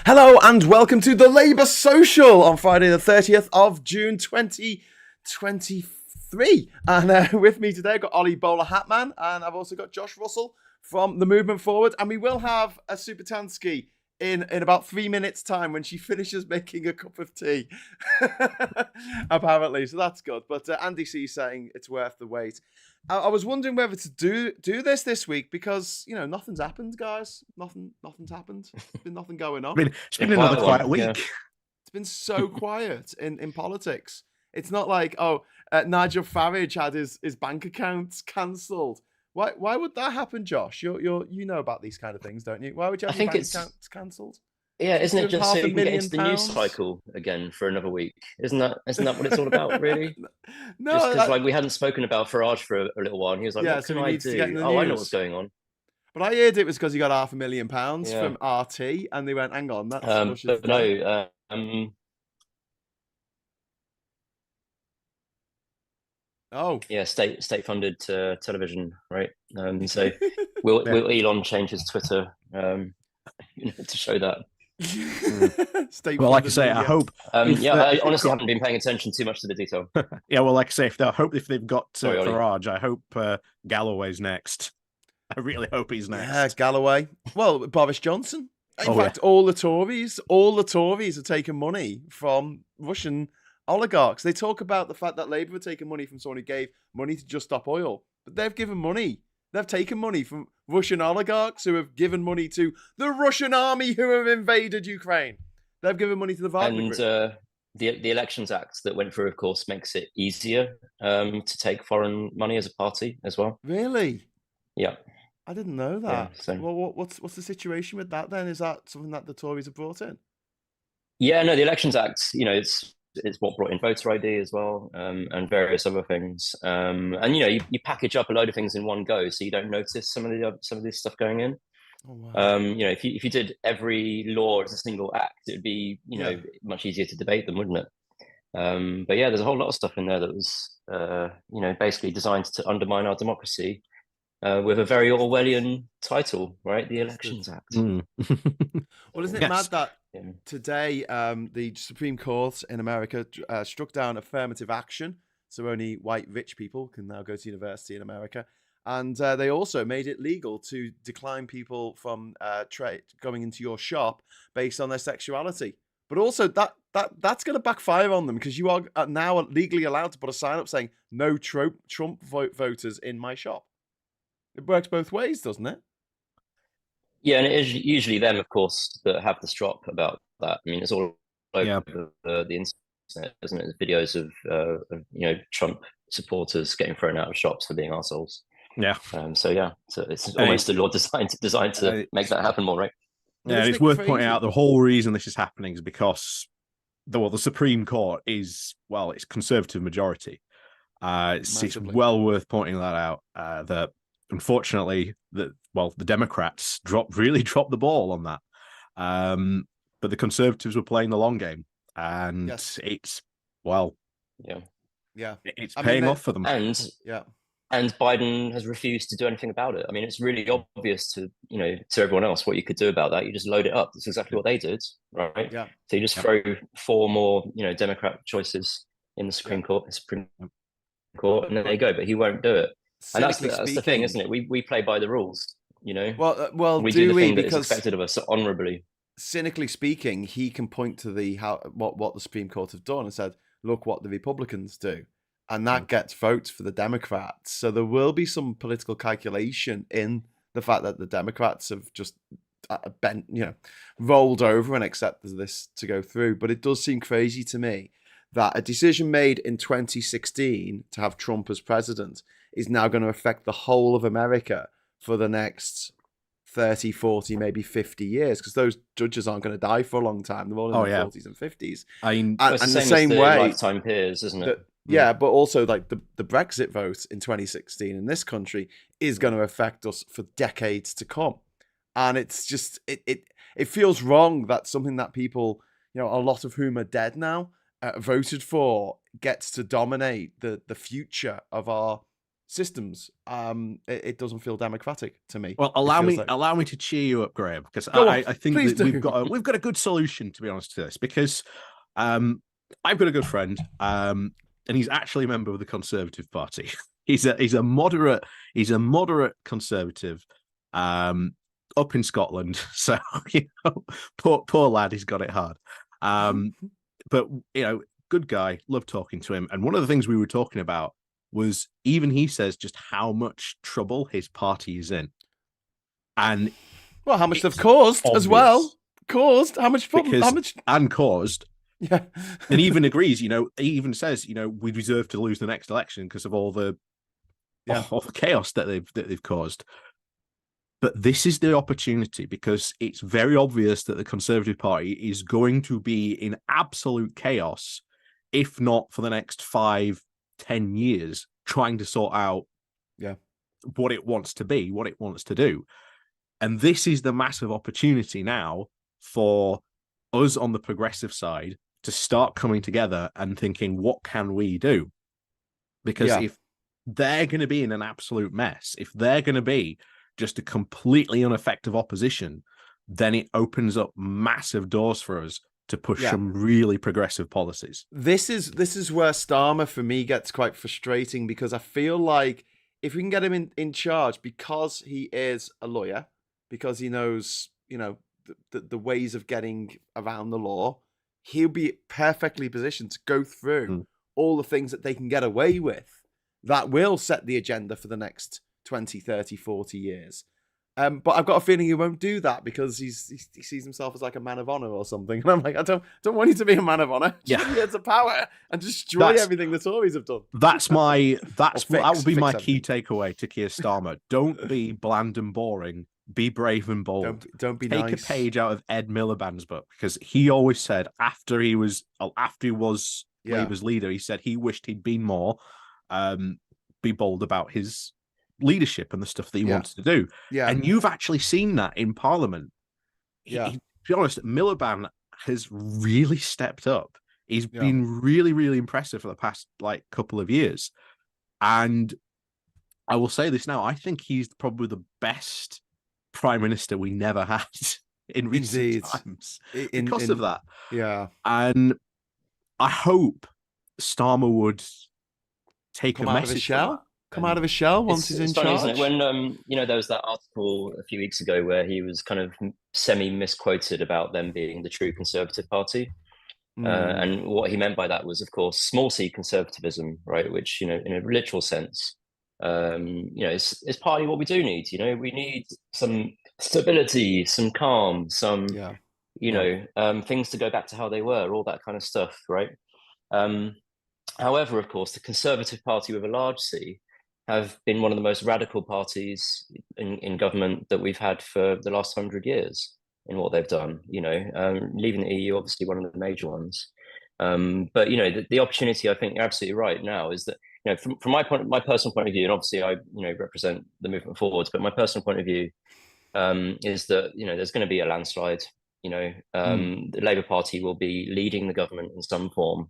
Hello and welcome to the Labour Social on Friday the 30th of June 2023. And with me today I've got Ollie Bowler Hatman, and I've also got Josh Russell from the Movement Forward, and we will have a Supertansky in about 3 minutes time when she finishes making a cup of tea. Apparently, so that's good. But Andy C is saying it's worth the wait. I was wondering whether to do this week because, you know, nothing's happened, guys. Nothing's happened. There's been nothing going on. It's been another quiet week. Yeah. It's been so quiet in politics. It's not like, Nigel Farage had his bank accounts cancelled. Why would that happen, Josh? You know about these kind of things, don't you? Why would you have your bank accounts cancelled? Yeah, isn't it just so you can get into the news cycle again for another week? Isn't that what it's all about, really? No, just because like we hadn't spoken about Farage for a little while, and he was like, "What can I do? Oh, I know what's going on." But I heard it was because he got £500,000 from RT, and they went, "Hang on, that's but no." Yeah, state funded television, right? So will Elon change his Twitter to show that? Well, like I say, I hope. I honestly haven't been paying attention too much to the detail. Yeah, well, like I say, if they've got Farage, I hope Galloway's next. I really hope he's next. Yeah, Galloway. Well, Boris Johnson. In fact, all the Tories are taking money from Russian oligarchs. They talk about the fact that Labour were taking money from someone who gave money to Just Stop Oil, but they've given money. They've taken money from Russian oligarchs who have given money to the Russian army who have invaded Ukraine. They've given money to the Wagner Group. And the Elections Act that went through, of course, makes it easier to take foreign money as a party as well. Really? Yeah. I didn't know that. Yeah, so. Well, what's the situation with that then? Is that something that the Tories have brought in? Yeah, no, the Elections Act, it's what brought in voter ID as well, and various other things. And you package up a load of things in one go, so you don't notice some of this stuff going in. Oh, wow. If you did every law as a single act, it would be much easier to debate them, wouldn't it? But yeah, there's a whole lot of stuff in there that was basically designed to undermine our democracy. With a very Orwellian title, right? The Elections Act. Well, isn't it mad that today the Supreme Court in America struck down affirmative action, so only white rich people can now go to university in America, and they also made it legal to decline people from going into your shop based on their sexuality. But also that's going to backfire on them because you are now legally allowed to put a sign up saying "No Trump voters in my shop." It works both ways, doesn't it? Yeah, and it is usually them, of course, that have the strop about that. I mean, it's all over the internet, isn't it? Videos of Trump supporters getting thrown out of shops for being assholes. Yeah. So it's almost a law designed to make that happen more, right? Yeah, it's worth pointing out the whole reason this is happening is because the Supreme Court is it's conservative majority. It's well worth pointing that out. That unfortunately, the Democrats really dropped the ball on that. But the Conservatives were playing the long game, and it's paying off for them. And Biden has refused to do anything about it. I mean, it's really obvious to everyone else what you could do about that. You just load it up. That's exactly what they did, right? Yeah. So you just throw 4 more, Democrat choices in the Supreme Court, and there you go. But he won't do it. And that's the thing, isn't it? We play by the rules, Well, we do the thing that is expected of us honourably. Cynically speaking, he can point to what the Supreme Court have done and said, look what the Republicans do. And that gets votes for the Democrats. So there will be some political calculation in the fact that the Democrats have just rolled over and accepted this to go through. But it does seem crazy to me that a decision made in 2016 to have Trump as president is now going to affect the whole of America for the next 30, 40, maybe 50 years, because those judges aren't going to die for a long time. They're all in their 40s and 50s. And the same way, lifetime peers, isn't it? Yeah, but also like the Brexit vote in 2016 in this country is going to affect us for decades to come. And it's just, it feels wrong that something that people, a lot of whom are dead now, voted for gets to dominate the future of our systems, it doesn't feel democratic to me. Well, allow me to cheer you up, Graham, because I think that we've got a good solution, to be honest, to this, because I've got a good friend, and he's actually a member of the Conservative Party. he's a moderate Conservative, up in Scotland. So poor lad, he's got it hard. But good guy, love talking to him. And one of the things we were talking about was even he says just how much trouble his party is in. And how much they've caused obvious. As well. Caused how much problem? How much and caused? Yeah, and he even agrees. He even says, we deserve to lose the next election because of all the chaos that they've caused. But this is the opportunity, because it's very obvious that the Conservative Party is going to be in absolute chaos, if not for the next 5-10 years, trying to sort out what it wants to be, what it wants to do. And this is the massive opportunity now for us on the progressive side to start coming together and thinking, what can we do? Because if they're going to be in an absolute mess, if they're going to be just a completely ineffective opposition, then it opens up massive doors for us to push some really progressive policies. This is where Starmer for me gets quite frustrating, because I feel like if we can get him in charge, because he is a lawyer, because he knows the ways of getting around the law, he'll be perfectly positioned to go through all the things that they can get away with that will set the agenda for the next 20, 30, 40 years. But I've got a feeling he won't do that, because he sees himself as like a man of honor or something. And I'm like, I don't want you to be a man of honor. Just get to power and destroy everything the Tories have done. That would be my key takeaway to Keir Starmer. Don't be bland and boring. Be brave and bold. Don't be Take nice. a page out of Ed Miliband's book, because he always said after he was Labour's leader, he said he wished he'd been more be bold about his leadership and the stuff that he wanted to do. And you've actually seen that in Parliament. To be honest, Miliband has really stepped up. He's been really, really impressive for the past couple of years. And I will say this now, I think he's probably the best Prime Minister we never had in recent times because of that. Yeah. And I hope Starmer would take a message come out of his shell once he's in funny, charge. Isn't it? When there was that article a few weeks ago where he was kind of semi-misquoted about them being the true Conservative Party. And what he meant by that was, of course, small c conservatism, right? Which, in a literal sense, it's partly what we do need. We need some stability, some calm, some, things to go back to how they were, all that kind of stuff, right? However, of course, the Conservative Party with a large C have been one of the most radical parties in government that we've had for the last 100 years in what they've done. Leaving the EU, obviously one of the major ones. But the opportunity, I think you're absolutely right now, is that from my personal point of view, and obviously I represent the movement forwards, but my personal point of view is that there's going to be a landslide. The Labour Party will be leading the government in some form,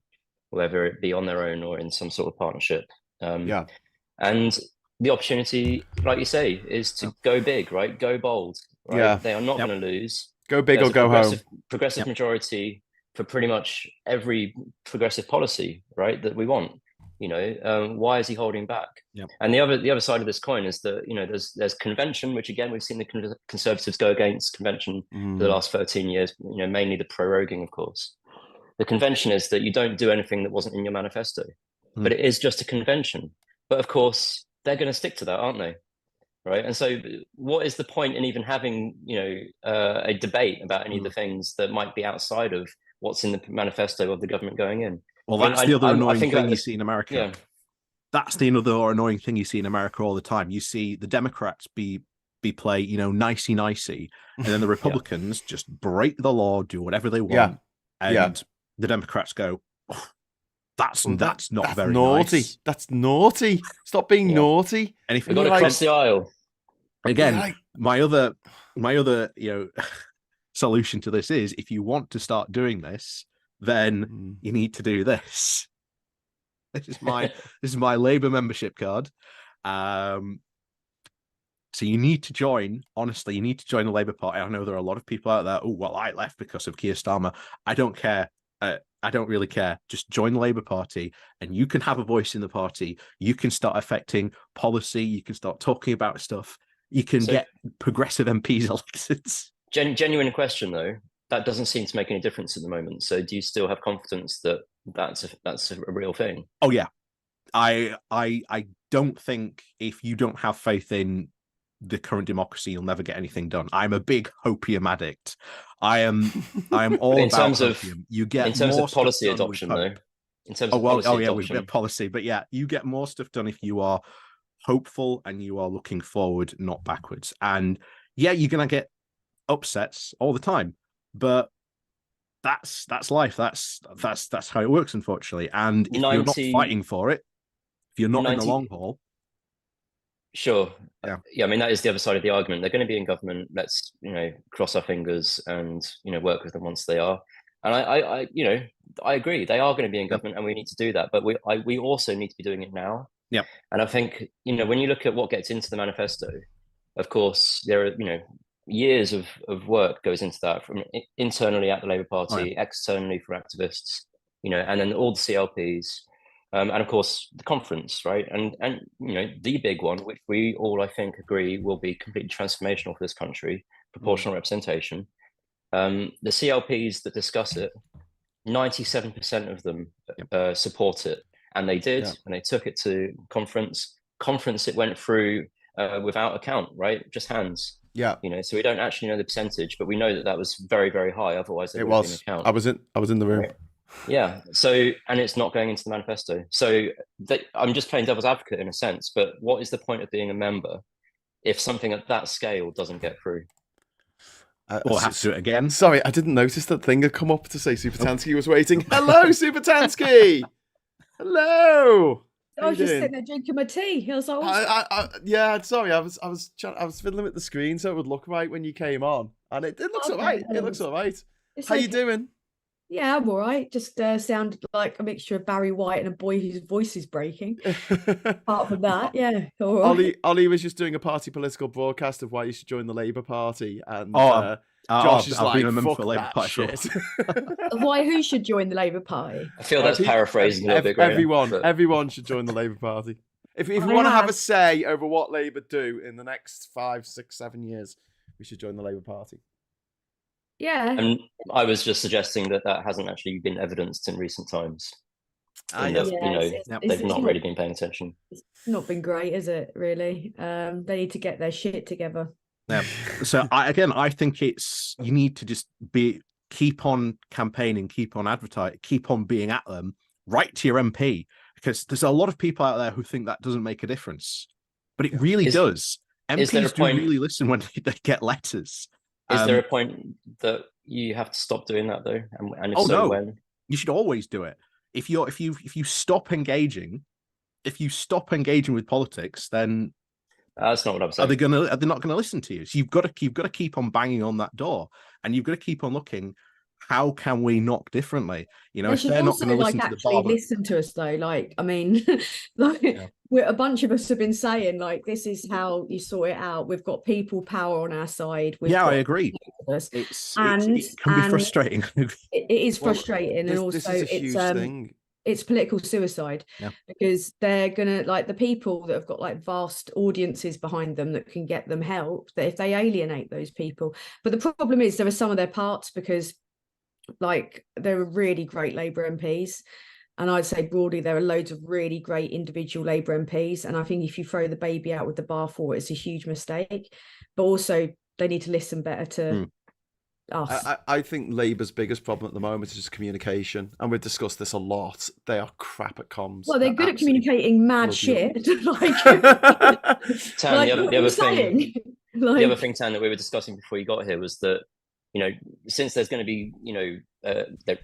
whether it be on their own or in some sort of partnership. And the opportunity, like you say, is to go big, right? Go bold. Right? Yeah. They are not going to lose. Go big or go home. Progressive majority for pretty much every progressive policy, right, that we want. Why is he holding back? And the other side of this coin is that there's convention, which again we've seen the Conservatives go against convention for the last 13 years. Mainly the proroguing, of course. The convention is that you don't do anything that wasn't in your manifesto, but it is just a convention. But of course, they're going to stick to that, aren't they? Right. And so what is the point in even having, a debate about any of the things that might be outside of what's in the manifesto of the government going in? Well, that's the other annoying thing you see in America. Yeah. That's the other annoying thing you see in America all the time. You see the Democrats be play, nicey, and then the Republicans just break the law, do whatever they want. And the Democrats go, oh, that's not very naughty. Nice. That's naughty. Stop being naughty. And if you got to cross the aisle. Again, my other solution to this is, if you want to start doing this, then you need to do this. This is my Labour membership card. So you need to join. Honestly, you need to join the Labour Party. I know there are a lot of people out there. Oh, well, I left because of Keir Starmer. I don't care. I don't really care. Just join the Labour Party, and you can have a voice in the party. You can start affecting policy. You can start talking about stuff. You can get progressive MPs elected. Genuine question though. That doesn't seem to make any difference at the moment. So do you still have confidence that that's a real thing? Oh yeah, I don't think if you don't have faith in the current democracy, you'll never get anything done. I'm a big hopium addict. I am all in about terms hopium. You get in terms more of policy stuff done adoption with though. hope. In terms of policy adoption. We've got policy, but yeah, you get more stuff done if you are hopeful and you are looking forward, not backwards. And yeah, you're gonna get upsets all the time, but that's life. That's how it works, unfortunately. And if you're not fighting for it, if you're not in the long haul. Sure. Yeah. I mean, that is the other side of the argument. They're going to be in government. Let's, cross our fingers and, work with them once they are. And I agree. They are going to be in government and we need to do that. But we also need to be doing it now. Yeah. And I think, when you look at what gets into the manifesto, of course, there are, years of work goes into that from internally at the Labour Party, externally for activists, and then all the CLPs. And of course, the conference, right? And the big one, which we all, I think, agree will be completely transformational for this country, proportional representation. The CLPs that discuss it, 97% of them support it. And they did, and they took it to conference. Conference, it went through without a count, right? Just hands. Yeah. So we don't actually know the percentage, but we know that was very, very high. Otherwise, it was. Been a count. I was in the room. Right? Yeah. So, and it's not going into the manifesto. So I'm just playing devil's advocate in a sense, but what is the point of being a member if something at that scale doesn't get through? We'll have to do it again. Sorry, I didn't notice that thing had come up to say Supertansky was waiting. Hello, Supertansky. Hello. I was just sitting there drinking my tea. I was like, yeah, sorry, I was fiddling with the screen so it would look right when you came on, and it looks all right. It looks all right. How you doing? Yeah, I'm all right. Just sounded like a mixture of Barry White and a boy whose voice is breaking. Apart from that, yeah, all right. Ollie was just doing a party political broadcast of why you should join the Labour Party, and Josh is like, "Fuck that shit." Why? Who should join the Labour Party? I feel that's paraphrasing a little bit. Everyone should join the Labour Party. If we want to have a say over what Labour do in the next 5, 6, 7 years, we should join the Labour Party. Yeah. And I was just suggesting that hasn't actually been evidenced in recent times. They've not really been paying attention. It's not been great, is it, really? They need to get their shit together. Yeah. So I think you need to just keep on campaigning, keep on advertising, keep on being at them, write to your MP, because there's a lot of people out there who think that doesn't make a difference. But it really does. MPs do really listen when they get letters. Is there a point that you have to stop doing that though? And if when? You should always do it. If you stop engaging, with politics, then that's not what I'm saying. Are they not gonna listen to you? So you've got to keep on banging on that door, and you've got to keep on looking. How can we knock differently? If they're not going to listen to the barber, listen to us though. Like, I mean, a bunch of us have been saying like, this is how you sort it out. We've got people power on our side. I agree. It can be frustrating. It is frustrating, and also it's political suicide because they're gonna the people that have got vast audiences behind them that can get them help. That if they alienate those people, but the problem is there are some of their parts because. There are really great Labour MPs, and I'd say broadly there are loads of really great individual Labour MPs, and I think if you throw the baby out with the bathwater, it's a huge mistake. But also they need to listen better to us. I think Labour's biggest problem at the moment is just communication, and we've discussed this a lot. They are crap at comms. Well, they're good at communicating mad shit. Tan, the other thing, Tan, that we were discussing before you got here was that since there's going to be, the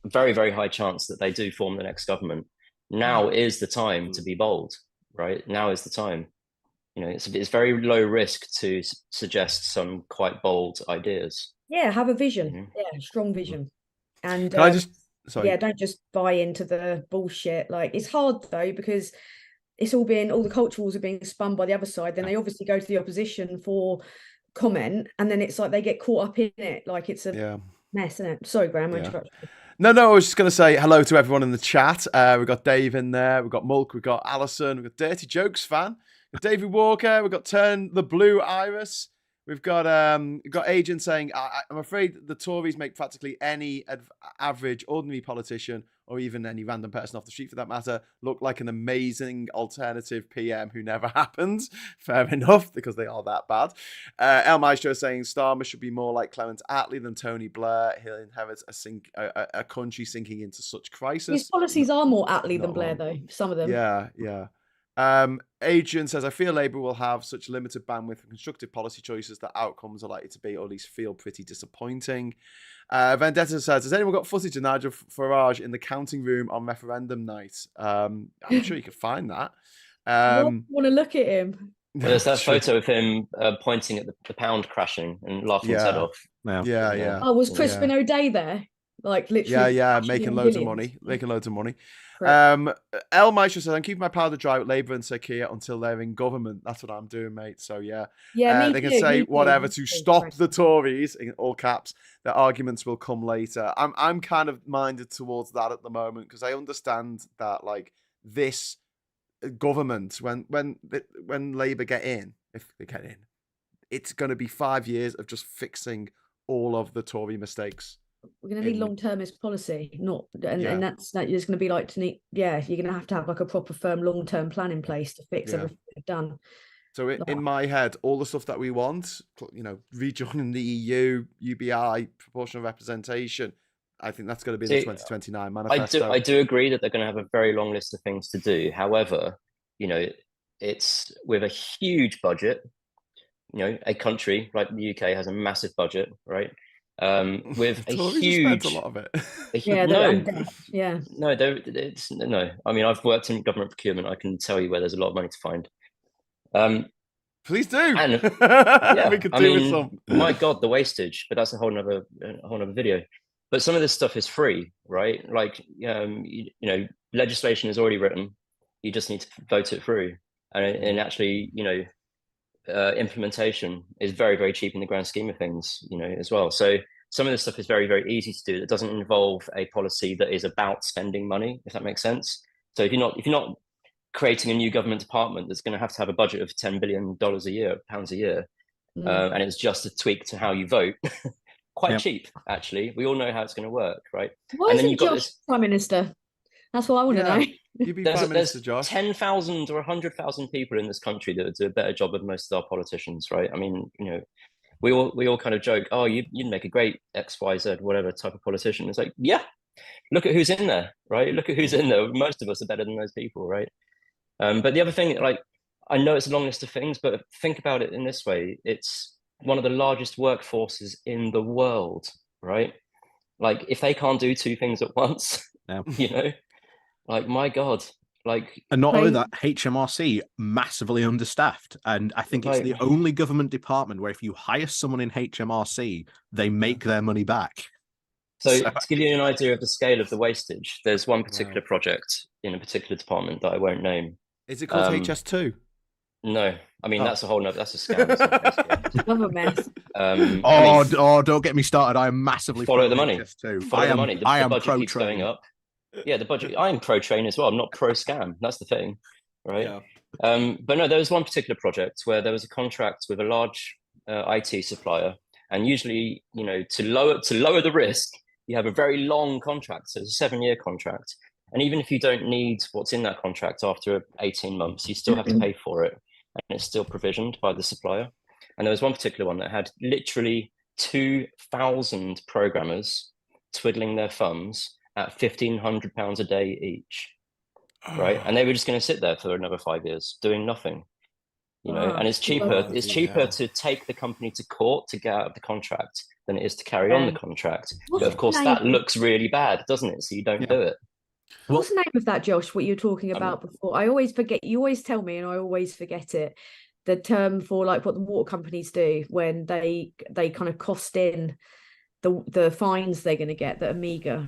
very, very high chance that they do form the next government, now is the time to be bold, right? Now is the time. It's very low risk to suggest some quite bold ideas. Yeah, have a vision. Yeah, strong vision. And don't just buy into the bullshit. It's hard though, because it's all the culture wars are being spun by the other side. Then they obviously go to the opposition for comment, and then it's like they get caught up in it, like it's a mess, isn't it? Sorry, Graham, I interrupted you. No, I was just going to say hello to everyone in the chat. We've got Dave in there, we've got Mulk, we've got Alison, we've got Dirty Jokes fan, we've got David Walker, we've got Turn the Blue Iris, we've got Agent saying, I'm afraid the Tories make practically any average, ordinary politician, or even any random person off the street for that matter, look like an amazing alternative PM who never happens. Fair enough, because they are that bad. El Maestro saying Starmer should be more like Clement Attlee than Tony Blair. He'll inherit a country sinking into such crisis. His policies are more Attlee than Blair, though, some of them. Yeah. Adrian says, I feel Labour will have such limited bandwidth for constructive policy choices that outcomes are likely to be, or at least feel, pretty disappointing. Vendetta says, has anyone got footage of Nigel Farage in the counting room on referendum night? I'm sure you could find that. I want to look at him. There's that photo of him pointing at the pound crashing and laughing his head off. Yeah. Oh, was Crispin O'Day there? Like literally. Yeah, making loads of money. El Maestro says, I'm keeping my powder dry with Labour and Sir Keir until they're in government. That's what I'm doing, mate. So they can say whatever to stop the Tories, in all caps. Their arguments will come later. I'm kind of minded towards that at the moment, because I understand that like this government, when Labour get in, if they get in, it's going to be 5 years of just fixing all of the Tory mistakes. We're going to need long-termist policy, and that's that. There's going to be like you're going to have like a proper firm long-term plan in place to fix everything they've done. So in my head, all the stuff that we want, rejoining the EU, UBI, proportional representation, I think that's going to be the 2029 manifesto. I do agree that they're going to have a very long list of things to do. However, it's with a huge budget. A country like the UK has a massive budget, right? With a huge, spent a lot of it. No. I mean, I've worked in government procurement. I can tell you where there's a lot of money to find. Please do. And we could do with some. My God, the wastage. But that's a whole nother video. But some of this stuff is free, right? Like, legislation is already written. You just need to vote it through, and actually, implementation is very, very cheap in the grand scheme of things, as well. So some of this stuff is very, very easy to do. That doesn't involve a policy that is about spending money, if that makes sense. So if you're not creating a new government department that's going to have a budget of $10 billion pounds a year, and it's just a tweak to how you vote, quite cheap, actually. We all know how it's going to work, right? Why isn't Josh Prime Minister? That's what I want to know. You'd be Prime Minister, Josh. 10,000 or 100,000 people in this country that would do a better job than most of our politicians, right? I mean, we all kind of joke, oh, you'd make a great XYZ, whatever type of politician. It's like, yeah, look at who's in there, right? Look at who's in there. Most of us are better than those people, right? But the other thing, like, I know it's a long list of things, but think about it in this way. It's one of the largest workforces in the world, right? Like, if they can't do two things at once, like, my God. Like, and not only that, HMRC massively understaffed, and I think it's the only government department where if you hire someone in HMRC, they make their money back. So to give you an idea of the scale of the wastage, there's one particular project in a particular department that I won't name. Is it called HS2? No, I mean that's a whole nother. That's a scam. Another mess. Don't get me started. I am massively follow the money. Follow the money. I am budget pro keeps going up. Yeah, the budget. I'm pro train as well. I'm not pro scam. That's the thing, right? Yeah. But no, there was one particular project where there was a contract with a large IT supplier, and usually, to lower the risk, you have a very long contract. So it's a 7-year contract, and even if you don't need what's in that contract after 18 months, you still have to pay for it, and it's still provisioned by the supplier. And there was one particular one that had literally 2,000 programmers twiddling their thumbs at £1,500 a day each, right? And they were just going to sit there for another 5 years doing nothing, and it's cheaper. It's cheaper to take the company to court to get out of the contract than it is to carry on the contract. But of course, that looks really bad, doesn't it? So you don't do it. What's the name of that, Josh? What you were talking about before? I always forget. You always tell me, and I always forget it. The term for like what the water companies do when they kind of cost in the fines they're going to get that are meager.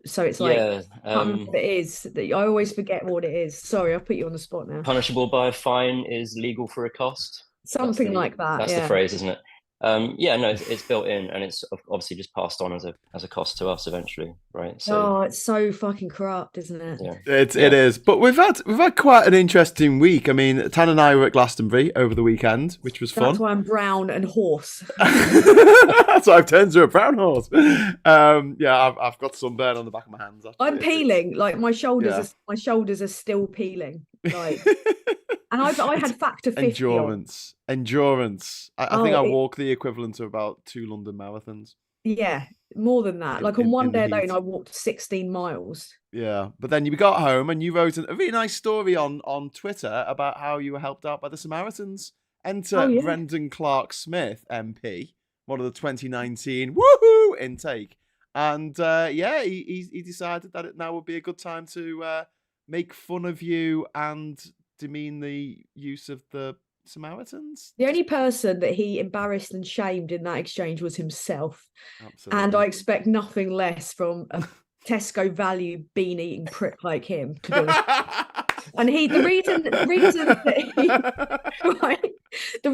So it's like, I can't remember what it is. I always forget what it is. Sorry, I'll put you on the spot now. Punishable by a fine is legal for a cost. Something like that. That's the phrase, isn't it? Yeah, no, it's built in, and it's obviously just passed on as a cost to us eventually, right? So it's so fucking corrupt, isn't it? Yeah. It is. But we've had quite an interesting week. I mean, Tan and I were at Glastonbury over the weekend, which was fun. That's why I'm brown and hoarse. That's why I've turned to a brown horse. I've got sunburn on the back of my hands. Actually. I'm peeling. Like my shoulders are still peeling. Like. And I had factor 50 endurance. I think I walk the equivalent of about 2 London marathons. Yeah, more than that. Like on one day alone, I walked 16 miles. Yeah, but then you got home and you wrote a really nice story on Twitter about how you were helped out by the Samaritans. Enter Brendan Clark-Smith, MP, one of the 2019 woohoo intake. And he decided that it now would be a good time to make fun of you and demean the use of the Samaritans. The only person that he embarrassed and shamed in that exchange was himself. Absolutely. And I expect nothing less from a Tesco value bean-eating prick like him, to be honest. And the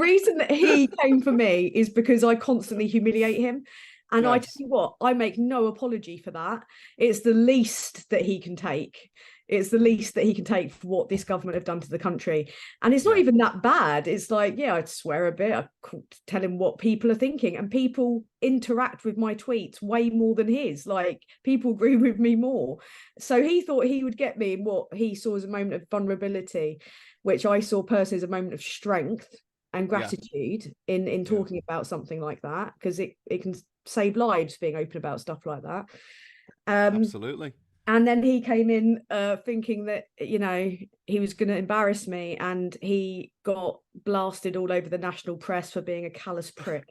reason that he came for me is because I constantly humiliate him. And I tell you what, I make no apology for that. It's the least that he can take. It's the least that he can take for what this government have done to the country. And it's not even that bad. It's like, I'd swear a bit. I tell him what people are thinking. And people interact with my tweets way more than his. Like, people agree with me more. So he thought he would get me in what he saw as a moment of vulnerability, which I saw personally as a moment of strength and gratitude in talking about something like that, because it can save lives being open about stuff like that. Absolutely. And then he came in thinking that, he was going to embarrass me, and he got blasted all over the national press for being a callous prick.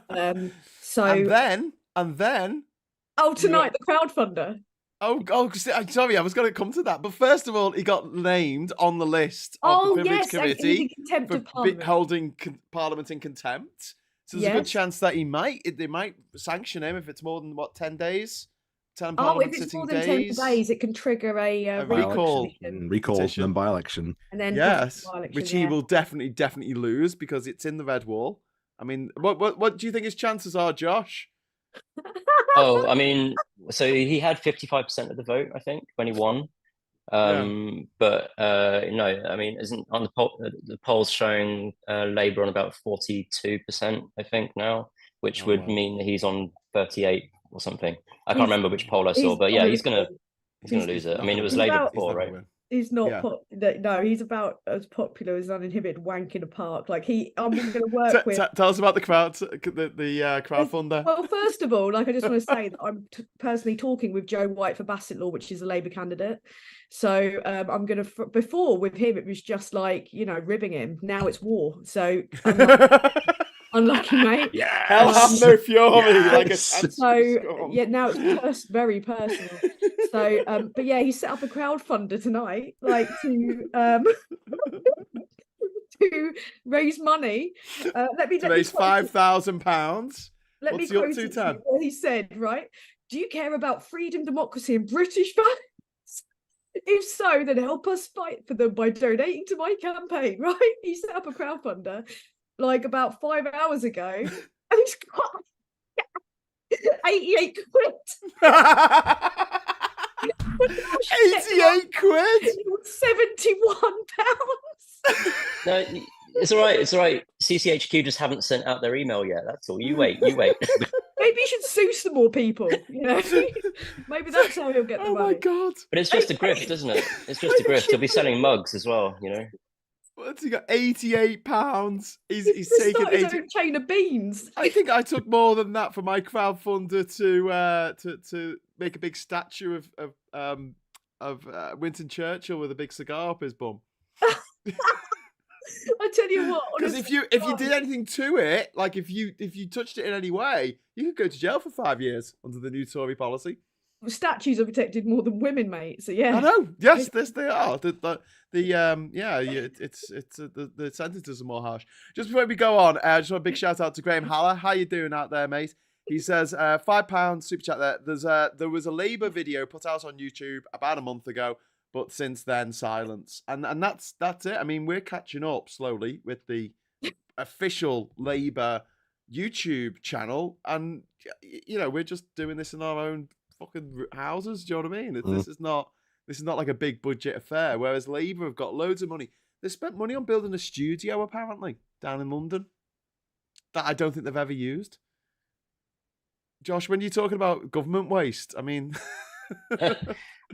And then... Oh, tonight, the crowdfunder. Oh, sorry, I was going to come to that. But first of all, he got named on the list of the Privilege Committee for holding Parliament in contempt. So there's a good chance that they might sanction him if it's more than, 10 days? If it's more than 10 days, it can trigger a recall and then by-election. And then which he will definitely lose because it's in the red wall. I mean, what do you think his chances are, Josh? I mean, so he had 55% of the vote, I think, when he won. But no, I mean, isn't on the polls showing Labour on about 42%, I think now, which would mean that he's on 38 or something. I can't remember which poll I saw, but he's gonna lose it. I mean, it was Labour before, right? He's not. No, he's about as popular as uninhibited wank in a park. Like I'm going to work with. Tell us about the crowdfunder. Well, first of all, I just want to say that I'm personally talking with Joe White for Bassetlaw, which is a Labour candidate. So I'm going to. Before with him, it was just like ribbing him. Now it's war. So. Unlucky, mate. Yeah. Hell have no fury. Now it's very personal. So, but he set up a crowdfunder tonight, like to raise money. Raise £5,000. What's he up to, Tan? He said, right? Do you care about freedom, democracy, and British values? If so, then help us fight for them by donating to my campaign. Right? He set up a crowdfunder. Like about 5 hours ago, and he's got 88 quid. 88 quid? 71 pounds. No, it's all right. It's all right. CCHQ just haven't sent out their email yet. That's all. You wait. Maybe you should sue some more people. Maybe that's how he'll get the money. Oh my god! But it's just a grift, isn't it? It's just a grift. He'll be selling mugs as well. What's he got? £88. He's taking his own chain of beans. I think I took more than that for my crowdfunder to make a big statue of Winston Churchill with a big cigar up his bum. I tell you what, because if you did anything to it, like if you touched it in any way, you could go to jail for 5 years under the new Tory policy. Statues are protected more than women, mate. So yeah, I know. Yes, they are. The sentences are more harsh. Just before we go on, I just want a big shout out to Graham Haller. How you doing out there, mate? He says, £5 super chat there. There was a Labour video put out on YouTube about a month ago, but since then, silence. And that's it. I mean, we're catching up slowly with the official Labour YouTube channel, and we're just doing this in our own fucking houses. Do you know what I mean? This is not like a big budget affair. Whereas Labour have got loads of money. They spent money on building a studio apparently down in London that I don't think they've ever used. Josh, when you're talking about government waste, I mean.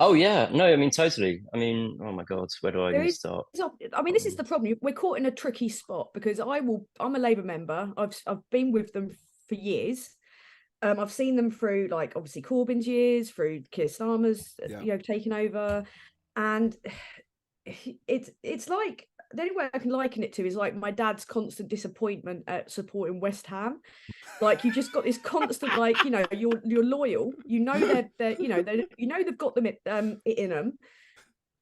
Oh yeah, no, I mean totally. I mean, oh my God, where do I even start? I mean, this is the problem. We're caught in a tricky spot because I'm a Labour member. I've been with them for years. I've seen them through, like, obviously Corbyn's years, through Keir Starmer's taking over, and it's like, the only way I can liken it to is like my dad's constant disappointment at supporting West Ham. Like, you just got this constant, like, you're loyal, they've got them in them,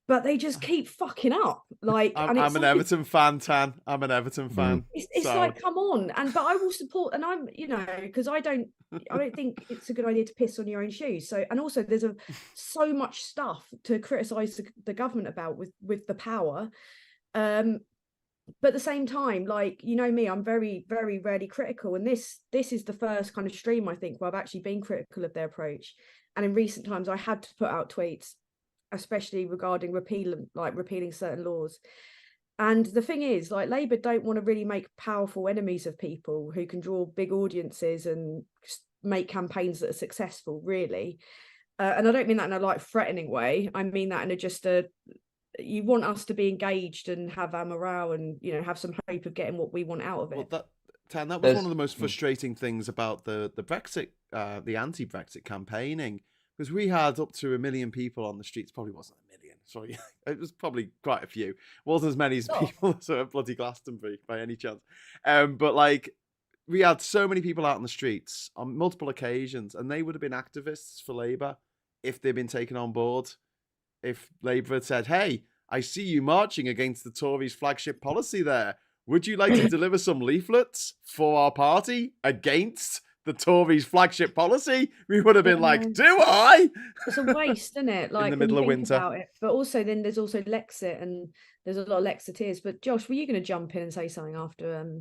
but they just keep fucking up. Like, I'm an Everton fan, Tan. I'm an Everton fan. It's like, come on, but I will support, and I'm, because I don't think it's a good idea to piss on your own shoes. So, and also there's so much stuff to criticise the government about with the power. But at the same time, like, me, I'm very, very rarely critical. And this is the first kind of stream, I think, where I've actually been critical of their approach. And in recent times, I had to put out tweets, especially regarding repealing certain laws. And the thing is, like, Labour don't want to really make powerful enemies of people who can draw big audiences and make campaigns that are successful, really. And I don't mean that in a, like, threatening way. I mean that in you want us to be engaged and have our morale and, have some hope of getting what we want out of it. Well, that was one of the most frustrating things about the Brexit, the anti-Brexit campaigning, because we had up to 1 million people on the streets. Probably wasn't 1 million. Sorry, it was probably quite a few. It wasn't as many as people at bloody Glastonbury by any chance. But like, we had so many people out on the streets on multiple occasions, and they would have been activists for Labour if they'd been taken on board. If Labour had said, "Hey, I see you marching against the Tories' flagship policy there. Would you like to deliver some leaflets for our party against the Tories' flagship policy?" We would have been like, "Do I?" It's a waste, isn't it? Like, in the middle of winter. About it. But also, then there's also Lexit, and there's a lot of Lexiteers. But Josh, were you going to jump in and say something after?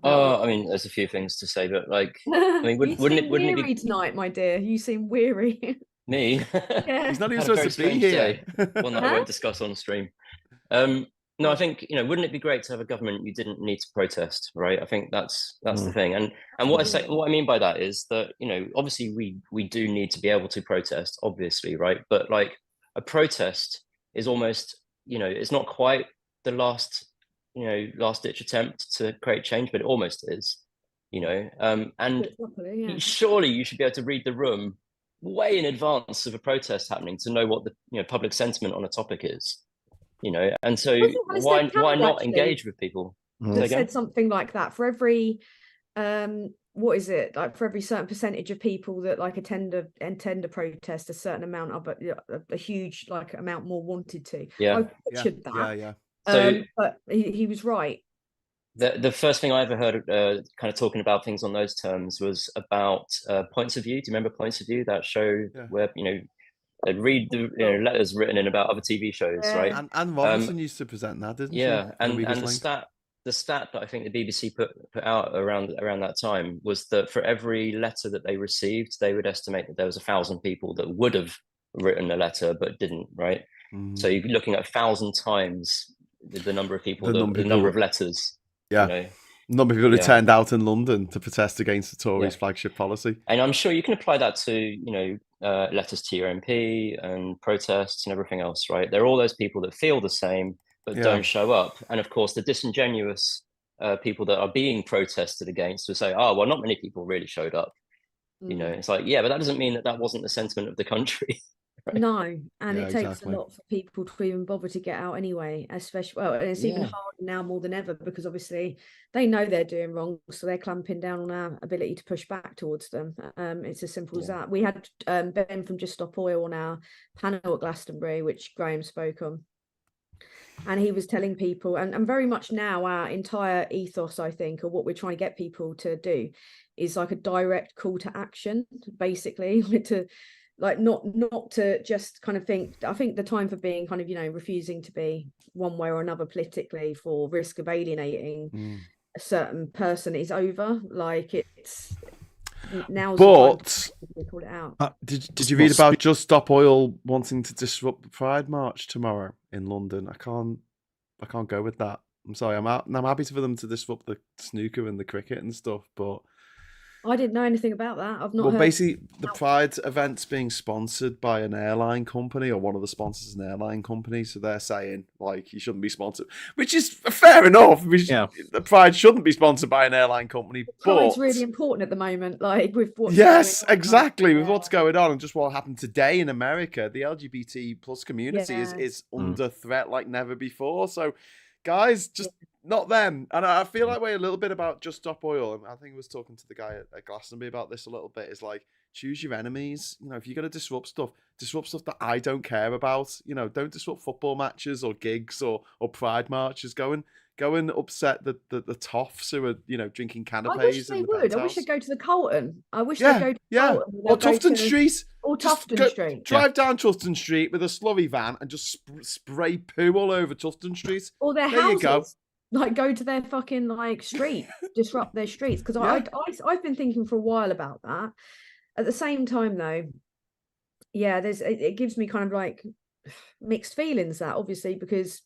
I mean, there's a few things to say, but like, I mean, wouldn't it be tonight, my dear? You seem weary. Me? Yeah. He's not even supposed to be here. One that I won't discuss on stream. No, I think, wouldn't it be great to have a government you didn't need to protest, right? I think that's the thing. And what I mean by that is that, obviously we do need to be able to protest, obviously, right? But like, a protest is almost, it's not quite the last ditch attempt to create change, but it almost is, and surely you should be able to read the room way in advance of a protest happening to know what the public sentiment on a topic is, and so why not engage with people? That said something like that. For every what is it, like, for every certain percentage of people that like attend a protest, a certain amount of a huge like amount more wanted to. I pictured that. So, but he was right. The first thing I ever heard kind of talking about things on those terms was about Points of View. Do you remember Points of View, that show where they'd read the letters written in about other TV shows, right? And Robinson used to present that, didn't she? And the stat that I think the BBC put out around that time was that for every letter that they received, they would estimate that there was 1,000 people that would have written a letter but didn't, right? So you're looking at 1,000 times the number of people, the number of letters. Yeah. Number of people who turned out in London to protest against the Tories' flagship policy. And I'm sure you can apply that to, letters to your MP and protests and everything else, right? There are all those people that feel the same, but don't show up. And of course, the disingenuous people that are being protested against will say, oh, well, not many people really showed up. It's like, but that doesn't mean that wasn't the sentiment of the country. Right? No, and it takes a lot for people to even bother to get out anyway, especially, and it's even harder now more than ever, because obviously they know they're doing wrong, so they're clamping down on our ability to push back towards them. It's as simple as that. We had Ben from Just Stop Oil on our panel at Glastonbury, which Graham spoke on. And he was telling people, and very much now our entire ethos, I think, or what we're trying to get people to do is like a direct call to action, basically, to like not to just kind of think. I think the time for being kind of, you know, refusing to be one way or another politically for risk of alienating a certain person is over. Like it's now's the time to call it out. Did you read about Just Stop Oil wanting to disrupt the Pride March tomorrow in London? I can't go with that. I'm sorry. I'm happy for them to disrupt the snooker and the cricket and stuff, but I didn't know anything about that. I've not heard. Basically, the Pride event's being sponsored by an airline company, or one of the sponsors is an airline company. So they're saying, like, you shouldn't be sponsored, which is fair enough. The Pride shouldn't be sponsored by an airline company. But it's really important at the moment, like with what's exactly, with what's going on and just what happened today in America. The LGBT plus community is under threat like never before. So, guys, just not them. And I feel that way a little bit about Just Stop Oil. And I think I was talking to the guy at Glastonbury about this a little bit. Is like, choose your enemies. You know, if you're going to disrupt stuff that I don't care about. You know, don't disrupt football matches or gigs or Pride marches. Go and upset the toffs who are, you know, drinking canapes. I wish they would. I wish they'd go to the Carlton. I wish they'd go to Carlton. Or Tufton Street. Or Tufton Street. Drive down Tufton Street with a slurry van and just spray poo all over Tufton Street. Or their houses. You go. Like, go to their fucking like street, disrupt their streets. Because I've been thinking for a while about that. At the same time, though, it gives me kind of like mixed feelings, that obviously because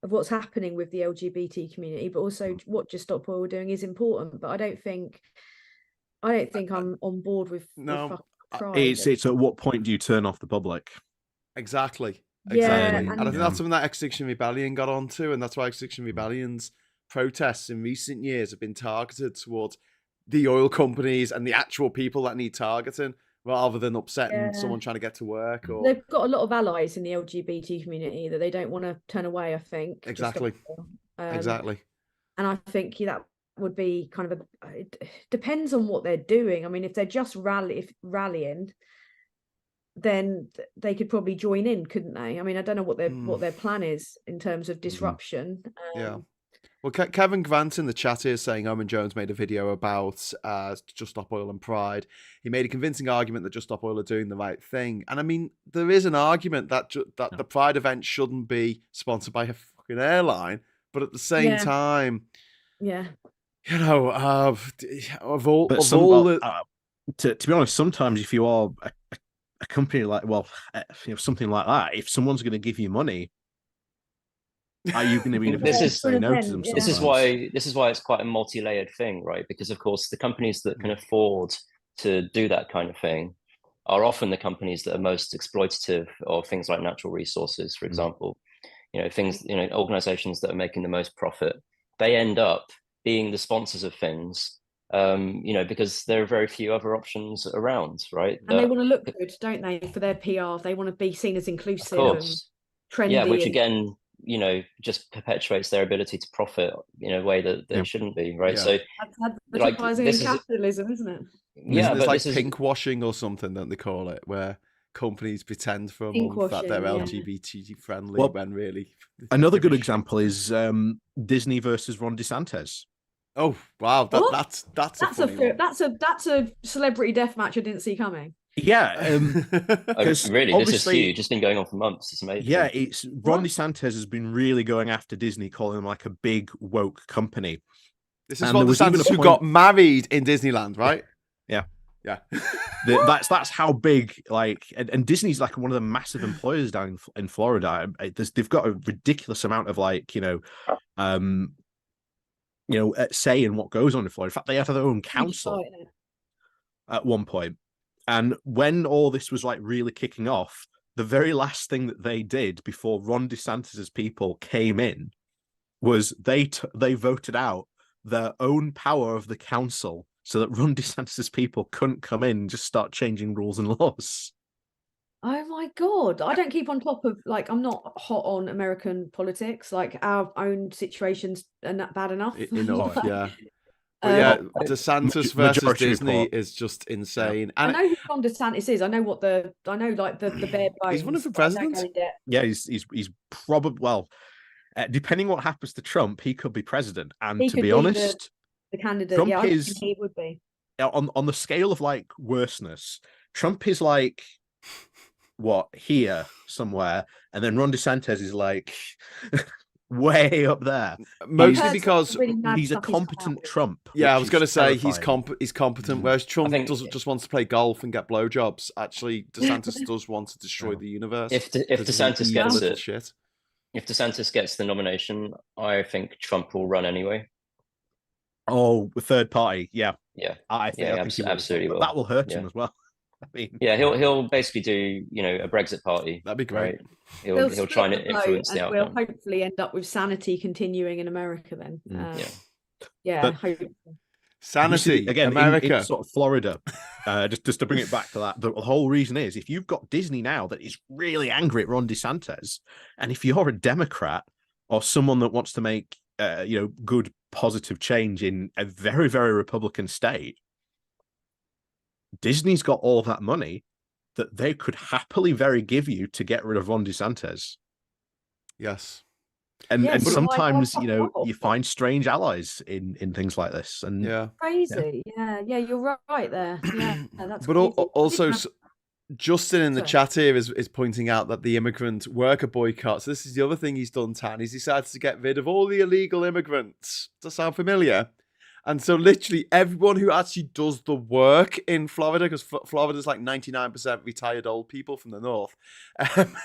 of what's happening with the LGBT community, but also what Just Stop Oil doing is important. But I don't think I'm on board with Pride. It's at what point do you turn off the public? Exactly. Yeah, and I think that's something that Extinction Rebellion got onto, and that's why Extinction Rebellion's protests in recent years have been targeted towards the oil companies and the actual people that need targeting, rather than upsetting someone trying to get to work. Or they've got a lot of allies in the LGBT community that they don't want to turn away, I think. Exactly. Exactly. And I think that would be kind of it depends on what they're doing. I mean, if they're just rallying, then they could probably join in, couldn't they? I mean, I don't know what their plan is in terms of disruption. Well, Kevin Grant in the chat here is saying Owen Jones made a video about Just Stop Oil and Pride. He made a convincing argument that Just Stop Oil are doing the right thing. And I mean, there is an argument that the Pride event shouldn't be sponsored by a fucking airline, but at the same time, to be honest, sometimes if you are a company like, something like that, if someone's going to give you money, are you going to be in a position to say no to them? This is why it's quite a multi-layered thing, right? Because of course the companies that can afford to do that kind of thing are often the companies that are most exploitative of things like natural resources, for example. Organizations that are making the most profit, they end up being the sponsors of things. Because there are very few other options around, right? And they want to look good, don't they, for their PR? They want to be seen as inclusive and trendy. Yeah, which again, just perpetuates their ability to profit in a way that they shouldn't be, right? Yeah. So that's advertising and capitalism, isn't it? Yeah, it's like pink washing or something, don't they call it, where companies pretend for a month that they're LGBT friendly when really. Another good example is Disney versus Ron DeSantis. Oh wow, that's a celebrity death match I didn't see coming. Yeah, really, this is huge. It's been going on for months. It's amazing. Yeah, Ron DeSantis has been really going after Disney, calling them like a big woke company. This is Ron DeSantis who got married in Disneyland, right? Yeah. That's how big. Like, and Disney's like one of the massive employers down in Florida. They've got a ridiculous amount of say in what goes on in Florida. In fact, they have their own council at one point. And when all this was like really kicking off, the very last thing that they did before Ron DeSantis's people came in was they voted out their own power of the council so that Ron DeSantis's people couldn't come in and just start changing rules and laws. Oh my God. I don't keep on top of, I'm not hot on American politics. Like, our own situations are not bad enough. Enough, yeah. DeSantis versus Disney is just insane. And I know who Ron DeSantis is. I know the bare bones. He's running for president. Yeah, he's probably depending what happens to Trump, he could be president. And to be honest, the candidate. Trump I think he would be. On the scale of like worseness. Trump is like here somewhere, and then Ron DeSantis is like way up there. Mostly because he's a competent Trump. Yeah, I was going to say he's competent, whereas Trump just wants to play golf and get blowjobs. Actually, DeSantis does want to destroy the universe. If DeSantis gets it, if DeSantis gets the nomination, I think Trump will run anyway. Oh, the third party, yeah. I think absolutely will. That will hurt him as well. I mean, he'll basically do a Brexit party. That'd be great. Right? He'll try and influence the outcome. We'll hopefully end up with sanity continuing in America then. Hopefully. Sanity again America, in sort of Florida. Just to bring it back to that, the whole reason is if you've got Disney now that is really angry at Ron DeSantis, and if you're a Democrat or someone that wants to make good positive change in a very, very Republican state, Disney's got all of that money that they could happily give you to get rid of Ron DeSantis. Yes. And sometimes, you find strange allies in things like this. And crazy. Yeah, you're right there. Yeah, that's but also Justin in the chat here is pointing out that the immigrant worker boycott. So this is the other thing he's done, Tan. He's decided to get rid of all the illegal immigrants. Does that sound familiar? And so literally everyone who actually does the work in Florida, because Florida's like 99% retired old people from the north.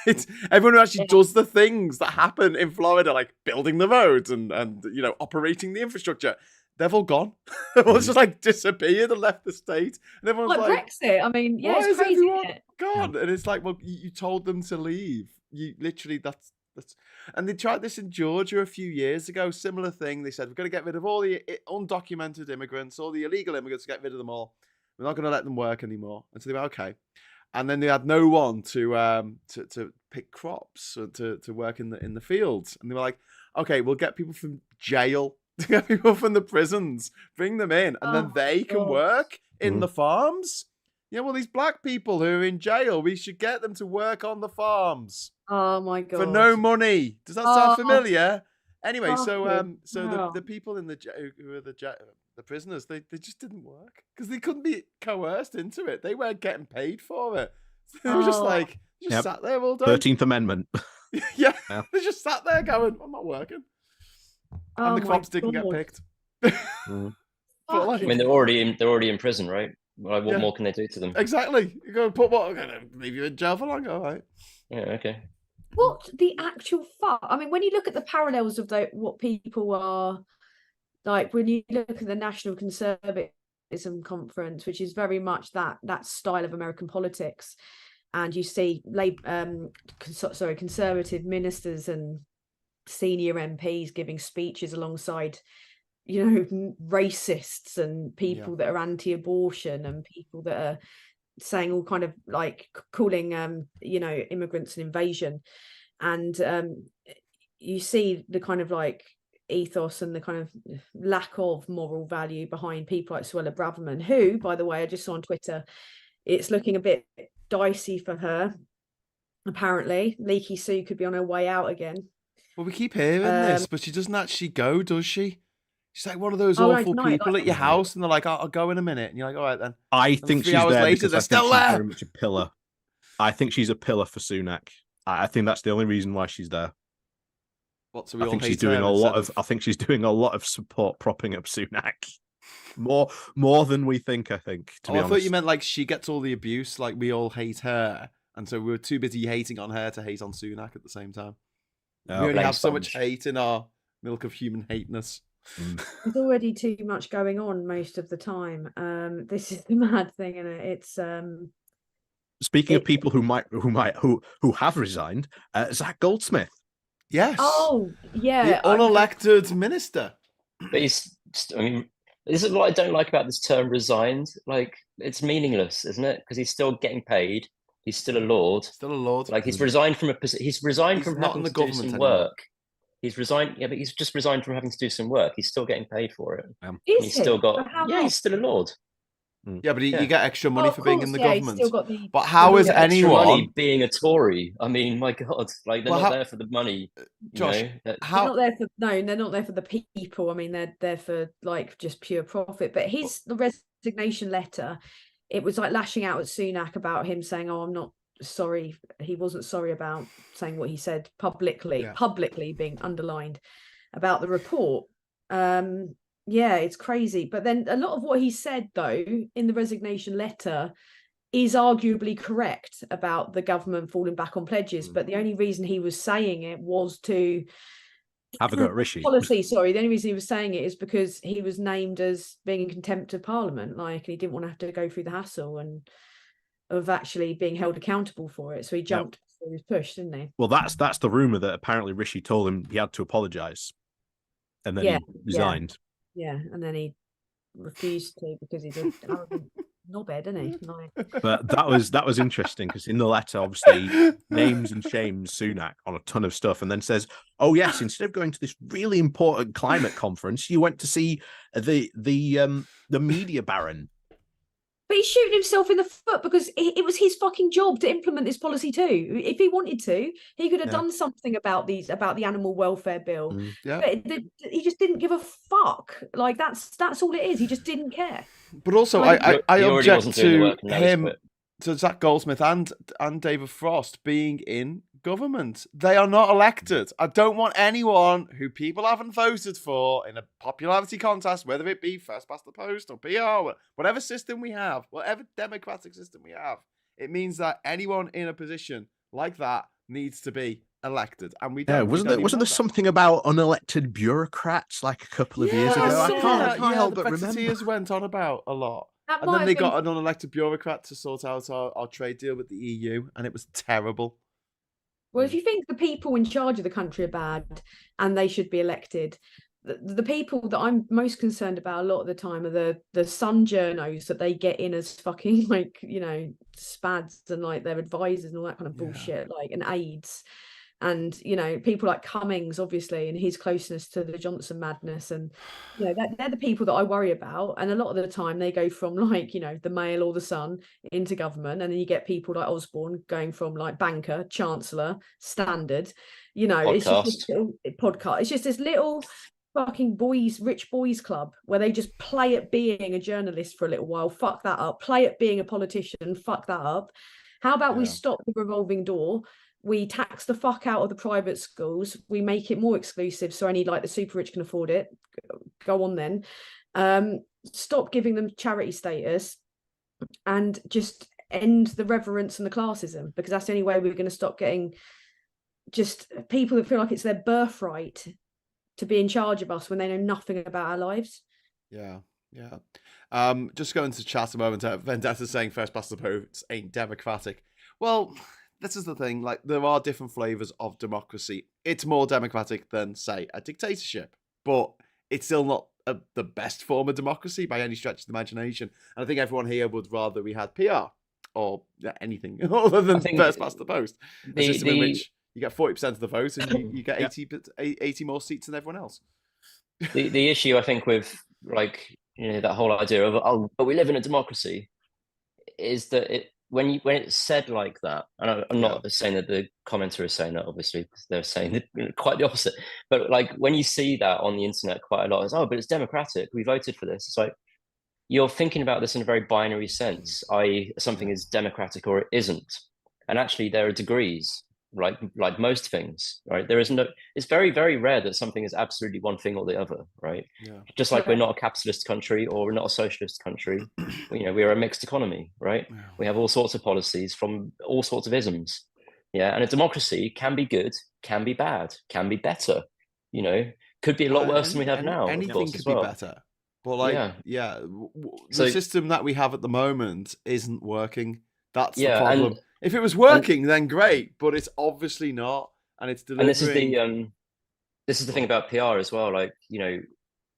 It's everyone who actually does the things that happen in Florida, like building the roads and operating the infrastructure. They've all gone. Everyone's just like disappeared and left the state. And everyone's like Brexit. I mean, it's crazy. Isn't it? God. And it's like, well, you told them to leave. You literally, that's. And they tried this in Georgia a few years ago. Similar thing. They said, we're going to get rid of all the undocumented immigrants, all the illegal immigrants, get rid of them all. We're not going to let them work anymore. And so they went, okay. And then they had no one to pick crops or to work in the fields. And they were like, okay, we'll get people from jail, get people from the prisons, bring them in, and then they can work in the farms. Yeah, well, these black people who are in jail, we should get them to work on the farms. Oh my God! For no money. Does that sound familiar? Anyway, the people in who are the prisoners, they just didn't work because they couldn't be coerced into it. They weren't getting paid for it. So they were just sat there all day. 13th Amendment. yeah, they just sat there going, "I'm not working," and the crops didn't get picked. I mean, they're already in prison, right? Like, what more can they do to them? Exactly. You're going to put what? I'm going to leave you in jail for long, all right? Yeah. Okay. What the actual fuck? I mean, when you look at the parallels of what people are like, when you look at the National Conservatism Conference, which is very much that style of American politics, and you see conservative ministers and senior MPs giving speeches alongside racists and people that are anti-abortion and people that are saying all kind of like calling immigrants an invasion, and you see the kind of like ethos and the kind of lack of moral value behind people like Suella Braverman, who, by the way, I just saw on Twitter, it's looking a bit dicey for her. Apparently Leaky Sue could be on her way out again. Well, we keep hearing this, but she doesn't actually go, does she? She's like one of those awful people at your house, and they're like, "I'll go in a minute," and you're like, "All right then." I think she's there later, they're still there. Very much a pillar. I think she's a pillar for Sunak. I think that's the only reason why she's there. What? So we I think she's doing a lot of. I think she's doing a lot of support, propping up Sunak. More than we think. I think. To be honest, I thought you meant like she gets all the abuse, like we all hate her, and so we're too busy hating on her to hate on Sunak at the same time. We only have so much hate in our milk of human hateness. There's already too much going on most of the time. This is the mad thing, isn't it? It's speaking of people who have resigned, Zach Goldsmith. Yes. Oh, yeah. The unelected minister. But this is what I don't like about this term resigned. Like, it's meaningless, isn't it? Because he's still getting paid. He's still a lord. Still a lord. Like, he's resigned from having to do some work. He's resigned. Yeah, but he's just resigned from having to do some work. He's still getting paid for it. He's still got. Yeah, he's still a lord. Yeah, but you get extra money for being in the government. Still got the, but how is anyone money being a Tory? I mean, my God, like they're not there for the money. Josh, they're not there for they're not there for the people. I mean, they're there for like just pure profit. But the resignation letter, it was like lashing out at Sunak about him saying, "Oh, I'm not sorry." He wasn't sorry about saying what he said publicly being underlined about the report. Yeah, it's crazy. But then a lot of what he said, though, in the resignation letter is arguably correct about the government falling back on pledges. But the only reason he was saying it was to have a go at Rishi. Policy, sorry. The only reason he was saying it is because he was named as being in contempt of Parliament, and he didn't want to have to go through the hassle and of actually being held accountable for it. So he jumped before he was pushed, didn't he? Well, that's the rumor that apparently Rishi told him he had to apologise, and then he resigned. Yeah, and then he refused to because he's a arrogant knobhead, isn't he? But that was interesting because in the letter, obviously, names and shames Sunak on a ton of stuff, and then says, "Oh yes, instead of going to this really important climate conference, you went to see the media baron." But he's shooting himself in the foot because it was his fucking job to implement this policy too. If he wanted to, he could have done something about the animal welfare bill. But he just didn't give a fuck. Like that's all it is. He just didn't care. But also, I object to him, to Zach Goldsmith and David Frost being in government. They are not elected. I don't want anyone who people haven't voted for in a popularity contest, whether it be first past the post or PR, whatever system we have, whatever democratic system we have. It means that anyone in a position like that needs to be elected, and we don't. Wasn't there something about unelected bureaucrats like a couple of years ago? I can't help but remember. The went on about a lot. And then they got an unelected bureaucrat to sort out our trade deal with the EU, and it was terrible. Well, if you think the people in charge of the country are bad and they should be elected, the people that I'm most concerned about a lot of the time are the Sun journos that they get in as fucking spads and like their advisors and all that kind of bullshit, and aides. And people like Cummings, obviously, and his closeness to the Johnson madness, and they're the people that I worry about. And a lot of the time they go from the Mail or the Sun into government, and then you get people like Osborne going from like banker, chancellor, Standard. It's just this little podcast. It's just this little fucking rich boys club where they just play at being a journalist for a little while. Fuck that up. Play at being a politician. Fuck that up. How about we stop the revolving door? We tax the fuck out of the private schools. We make it more exclusive so only the super rich can afford it. Go on then. Stop giving them charity status and just end the reverence and the classism, because that's the only way we're going to stop getting just people that feel like it's their birthright to be in charge of us when they know nothing about our lives. Yeah. Just going to chat a moment. Vendetta saying first past the post ain't democratic. Well, this is the thing, there are different flavors of democracy. It's more democratic than, say, a dictatorship, but it's still not the best form of democracy by any stretch of the imagination. And I think everyone here would rather we had PR or anything other than first past the post. A system in which you get 40% of the vote and you get 80 more seats than everyone else. The issue, I think, with that whole idea of but we live in a democracy is that when it's said like that, and I'm not saying that the commenter is saying that, obviously they're saying quite the opposite, but when you see that on the internet quite a lot, it's but it's democratic, we voted for this. It's like you're thinking about this in a very binary sense, i.e. something is democratic or it isn't, and actually there are degrees, like most things, right? There is it's very, very rare that something is absolutely one thing or the other, right? Just like we're not a capitalist country or we're not a socialist country. We are a mixed economy, right? We have all sorts of policies from all sorts of isms, and a democracy can be good, can be bad, can be better, could be a lot worse than we have now. Anything could be better, but the system that we have at the moment isn't working. That's the problem. If it was working, then great, but it's obviously not, and it's delivering. And this is the thing about PR as well.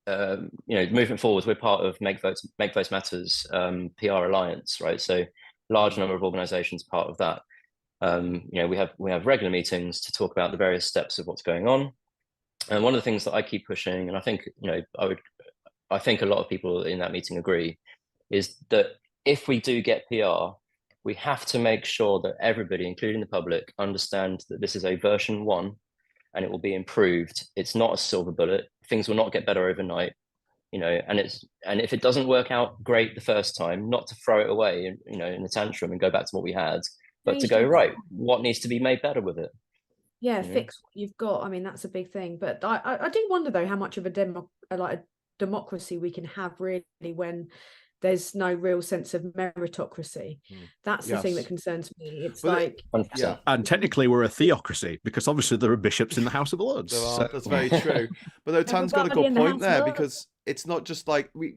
Moving forward, we're part of Make Votes Matters PR alliance, right? So large number of organisations part of that. We have regular meetings to talk about the various steps of what's going on. And one of the things that I keep pushing, and I think, I think a lot of people in that meeting agree, is that if we do get PR, we have to make sure that everybody, including the public, understand that this is a version 1 and it will be improved. It's not a silver bullet. Things will not get better overnight, and if it doesn't work out great the first time, not to throw it away, in a tantrum and go back to what we had, but to go, right, what needs to be made better with it? Yeah, fix what you've got. I mean, that's a big thing. But I do wonder though how much of a democracy we can have really when there's no real sense of meritocracy. That's the thing that concerns me. It's and technically we're a theocracy because obviously there are bishops in the House of Lords. That's very true. But though Tan's got a good point there, because it's not just like we're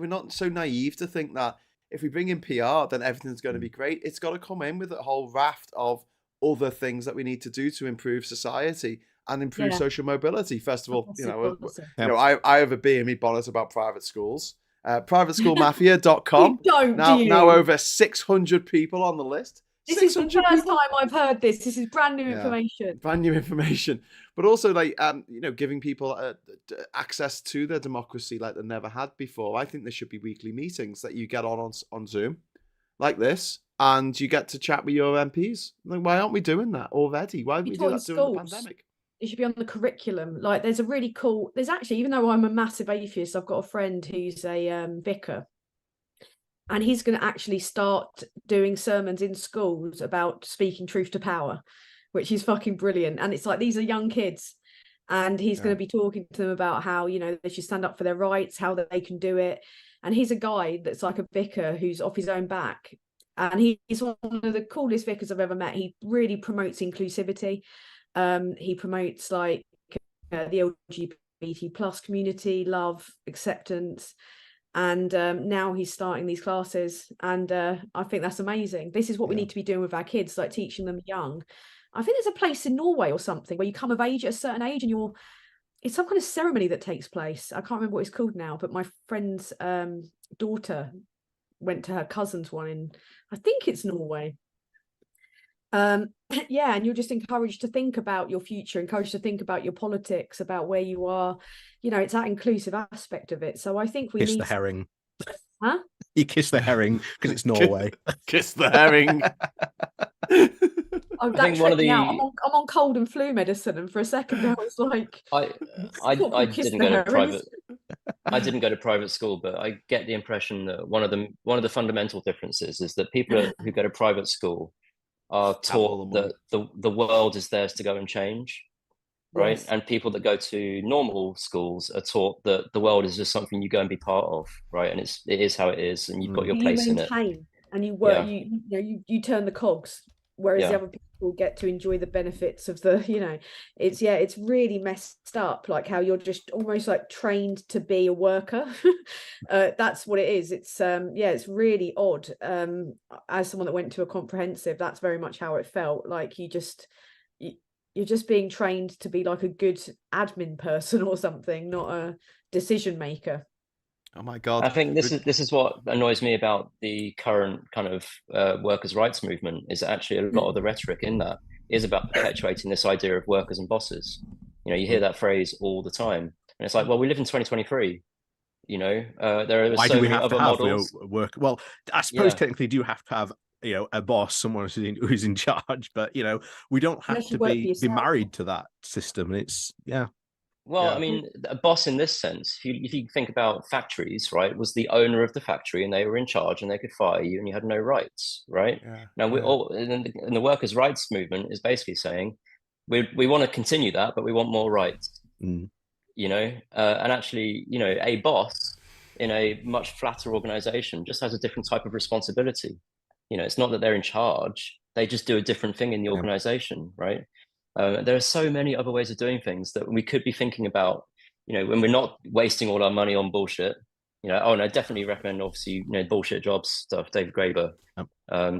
not so naive to think that if we bring in PR, then everything's going to be great. It's got to come in with a whole raft of other things that we need to do to improve society and improve social mobility. First of all, I have a bee in me bonnet about private schools. Privateschoolmafia.com. Now over 600 people on the list. This is the first time I've heard this. This is brand new information. Brand new information. But also giving people access to their democracy like they never had before. I think there should be weekly meetings that you get on Zoom like this, and you get to chat with your MPs. Like, why aren't we doing that already? Why didn't we do that during the pandemic? It should be on the curriculum. Like, there's actually, even though I'm a massive atheist, I've got a friend who's a vicar, and he's going to actually start doing sermons in schools about speaking truth to power, which is fucking brilliant. And it's like, these are young kids, and he's going to be talking to them about how, they should stand up for their rights, how they can do it. And he's a guy that's like a vicar who's off his own back. And he's one of the coolest vicars I've ever met. He really promotes inclusivity. He promotes the LGBT plus community, love, acceptance, and now he's starting these classes, and I think that's amazing. This is what we need to be doing with our kids, like teaching them young. I think there's a place in Norway or something where you come of age at a certain age and it's some kind of ceremony that takes place. I can't remember what it's called now, but my friend's daughter went to her cousin's one in, I think it's Norway. And you're just encouraged to think about your future, encouraged to think about your politics, about where you are. It's that inclusive aspect of it. So I think we kiss need the herring. Huh? You kiss the herring because it's Norway. Kiss the herring. I'm on cold and flu medicine, and for a second I was like, I didn't go to private. I didn't go to private school, but I get the impression that one of the fundamental differences is that people who go to private school are taught that the world is theirs to go and change, right? Yes. And people that go to normal schools are taught that the world is just something you go and be part of, right? And it is how it is, and you've got your place in it. And you work, you turn the cogs, whereas the other people get to enjoy the benefits of the, it's really messed up, like how you're just almost like trained to be a worker. That's what it is. It's it's really odd. As someone that went to a comprehensive, that's very much how it felt. Like you're just being trained to be like a good admin person or something, not a decision maker. Oh my God! I think this is what annoys me about the current kind of workers' rights movement, is actually a lot of the rhetoric in that is about perpetuating this idea of workers and bosses. You hear that phrase all the time, and it's like, well, we live in 2023. There are Why so do we many have other to have models. Work? Well, I suppose technically do have to have a boss, someone who's in charge, but we don't have to be married to that system, and it's Well, I mean, a boss in this sense, if you think about factories, right, was the owner of the factory and they were in charge and they could fire you and you had no rights, right? Now, we all in the workers' rights movement is basically saying we want to continue that, but we want more rights, and actually, a boss in a much flatter organization just has a different type of responsibility. It's not that they're in charge, they just do a different thing in the organization, right? There are so many other ways of doing things that we could be thinking about, when we're not wasting all our money on bullshit. And I definitely recommend, obviously, Bullshit Jobs stuff, David Graeber.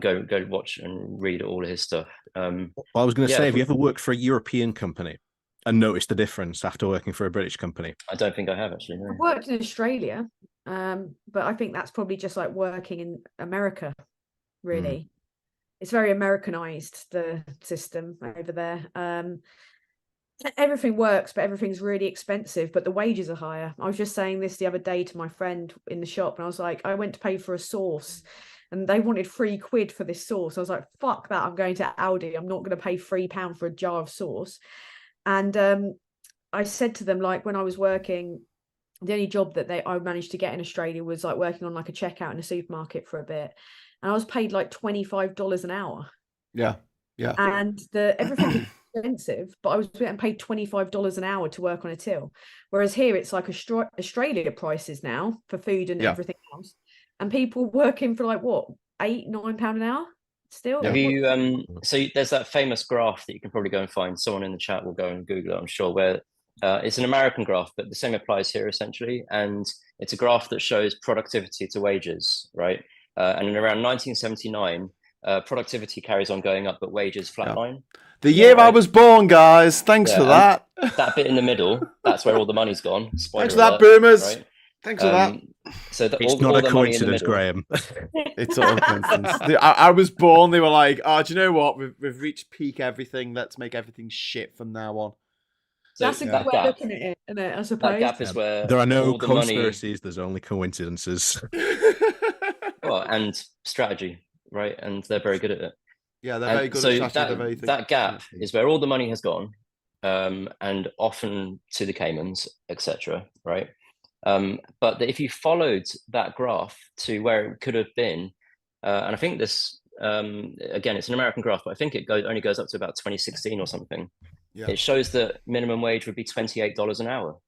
Go watch and read all of his stuff. Well, I was going to say, have you ever worked for a European company and noticed the difference after working for a British company? I don't think I have, actually. No. I've worked in Australia, but I think that's probably just like working in America, really. It's very Americanized, the system over there. everything works, but everything's really expensive, but the wages are higher. I was just saying this the other day to my friend in the shop, and I was like, I went to pay for a sauce and they wanted £3 for this sauce. I was like, fuck that, I'm going to Aldi. I'm not going to pay £3 for a jar of sauce. And I said to them, like, when I was working, the only job that I managed to get in Australia was like working on like a checkout in a supermarket for a bit. And I was paid like $25 an hour. Yeah. Yeah. And everything was expensive, but I was getting paid $25 an hour to work on a till. Whereas here it's like Australia prices now for food and everything else. And people working for like what, £8-9 an hour still. Have you so there's that famous graph that you can probably go and find. Someone in the chat will go and Google it, I'm sure, where it's an American graph, but the same applies here essentially. And it's a graph that shows productivity to wages, right? And in around 1979, productivity carries on going up, but wages flatline. The year I was born, guys. Thanks for that. That bit in the middle, that's where all the money's gone. Thanks for that, boomers. Right? Thanks for that. So it's not a coincidence, Graham. It's all a coincidence. I was born. They were like, "Oh, do you know what? We've reached peak everything. Let's make everything shit from now on." So that's a good way of looking at it, isn't it? I suppose. That gap is where there are no conspiracies. There's only coincidences. Well, and strategy, right? And they're very good at it. Yeah, they're very good at strategy. That gap is where all the money has gone, and often to the Caymans, etc. Right? But if you followed that graph to where it could have been, and I think this, again, it's an American graph, but I think it only goes up to about 2016 or something. Yeah. It shows that minimum wage would be $28 an hour.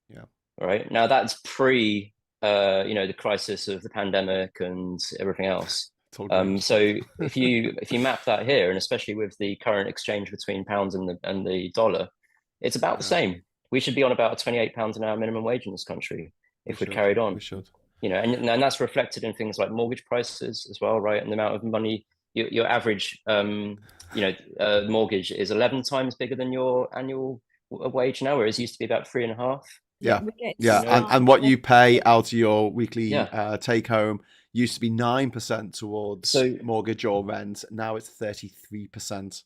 Yeah. Right. Now that's pre, the crisis of the pandemic and everything else. So if you map that here, and especially with the current exchange between pounds and the dollar, it's about the same. We should be on about £28 an hour minimum wage in this country if we'd carried on. We should. And that's reflected in things like mortgage prices as well, right? And the amount of money your average, mortgage is 11 times bigger than your annual wage now, whereas it used to be about 3.5. Yeah. And what you pay out of your weekly take home used to be 9% towards mortgage or rent. Now it's 33%.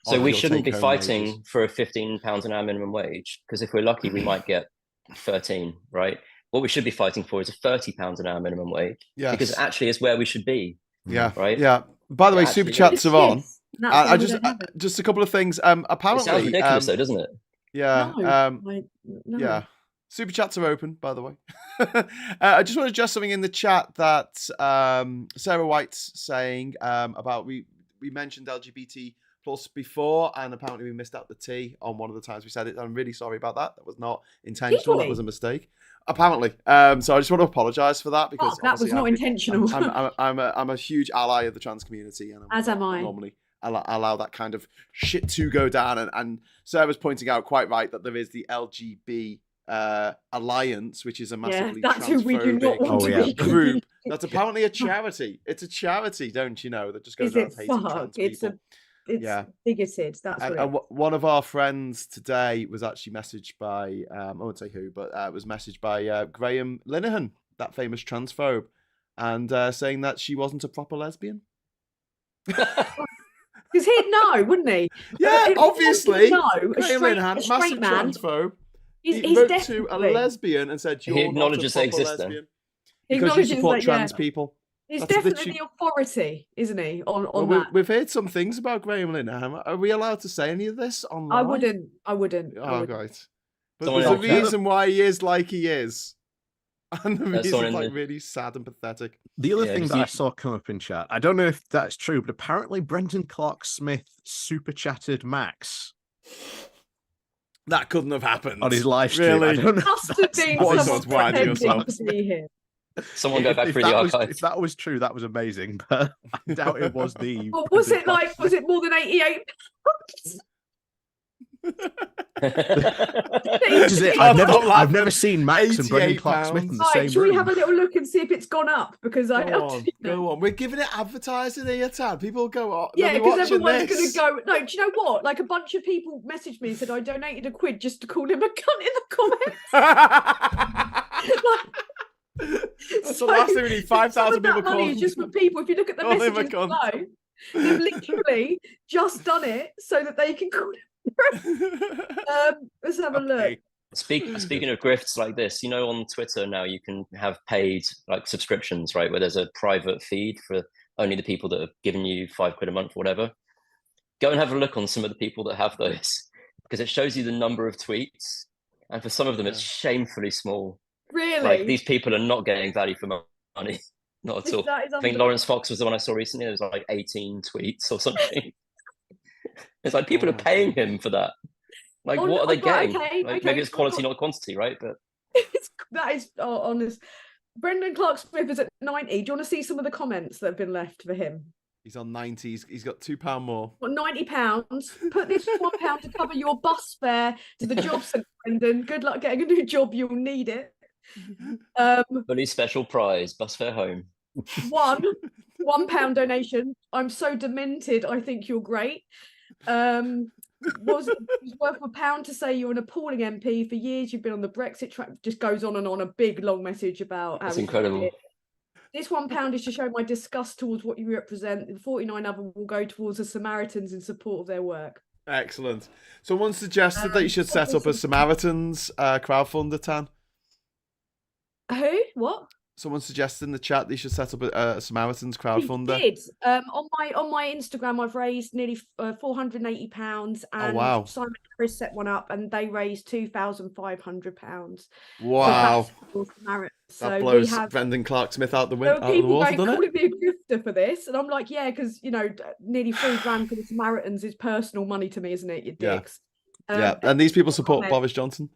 So we shouldn't be fighting for a £15 an hour minimum wage, because if we're lucky, we might get 13, right? What we should be fighting for is a £30 an hour minimum wage, because it actually is where we should be. Yeah. Right. Yeah. By the way, super chats are on. I just a couple of things. Apparently, it sounds ridiculous, though, doesn't it? Yeah. No. Yeah. Super chats are open, by the way. I just want to address something in the chat that Sarah White's saying about we mentioned LGBT plus before, and apparently we missed out the T on one of the times we said it. I'm really sorry about that. That was not intentional. That was a mistake. Apparently. So I just want to apologise for that, because that was not intentional. I'm a huge ally of the trans community, and as am I. Normally allow that kind of shit to go down. And Sarah's pointing out quite right that there is the LGB Alliance, which is a massively that's who we do not want to be. Group. That's apparently a charity. It's a charity, don't you know, that just goes around hating trans people. It's bigoted. That's what it is. One of our friends today was actually messaged by, I won't say who, but was messaged by Graham Linehan, that famous transphobe, and saying that she wasn't a proper lesbian. Because he'd know, wouldn't he? Yeah, obviously. Graham Linehan, massive transphobe. He's wrote definitely to a lesbian and said, he acknowledges they exist then. Because you support trans people. He's definitely the authority, isn't he, on that? We've heard some things about Graham Linehan. Are we allowed to say any of this online? I wouldn't. Oh, right. But there's a reason why he is like he is. And the reason's like really sad and pathetic. The other thing that I saw come up in chat, I don't know if that's true, but apparently Brendan Clark-Smith super chatted Max. That couldn't have happened on his live stream. Really? I don't know. Must have been someone pretending to be him. Someone go back through the archives. If that was true, that was amazing. But I doubt it was the. Well, was it more than 88? I've never seen Max and Brendan Clark-Smith in the same room. Should we have a little look and see if it's gone up? Because go on. We're giving it advertising here, Tad. People go on. Yeah, because everyone's going to go. No, do you know what? Like a bunch of people messaged me and said I donated £1 just to call him a cunt in the comments. That's the last thing we need. 5,000 people calling. Money is just for people. If you look at the messages below, they've literally just done it so that they can call him Let's have a look. Speaking of grifts like this, on Twitter now you can have paid like subscriptions, right? Where there's a private feed for only the people that have given you £5 a month or whatever. Go and have a look on some of the people that have those, because it shows you the number of tweets, and for some of them it's shamefully small. Really? Like, these people are not getting value for money. Not at all. I think Lawrence Fox was the one I saw recently. It was like 18 tweets or something. It's like people are paying him for that. Like, what are they getting? Okay, maybe it's quality, not quantity, right? But that is honest. Brendan Clark-Smith is at 90. Do you want to see some of the comments that have been left for him? He's on 90. He's got £2 more. Well, £90. Put this £1 to cover your bus fare to the job centre, Brendan. Good luck getting a new job. You'll need it. Fully special prize, bus fare home. £1 donation. I'm so demented. I think you're great. Was worth £1 to say you're an appalling MP. For years you've been on the Brexit track. Just goes on and on. A big long message about. That's incredible. This £1 is to show my disgust towards what you represent. The 49 other will go towards the Samaritans in support of their work. Excellent. Someone suggested that you should set up a Samaritans crowdfunder, Tan. Who? What? Someone suggested in the chat that you should set up a Samaritans crowdfunder. I did. On my Instagram, I've raised nearly £480, and wow. Simon and Chris set one up, and they raised £2,500. Wow. So that blows Brendan Clark-Smith out the water, calling me a grifter for this, and I'm like, yeah, because nearly £3,000 for the Samaritans is personal money to me, isn't it? You dicks. Yeah, and these people support Boris Johnson.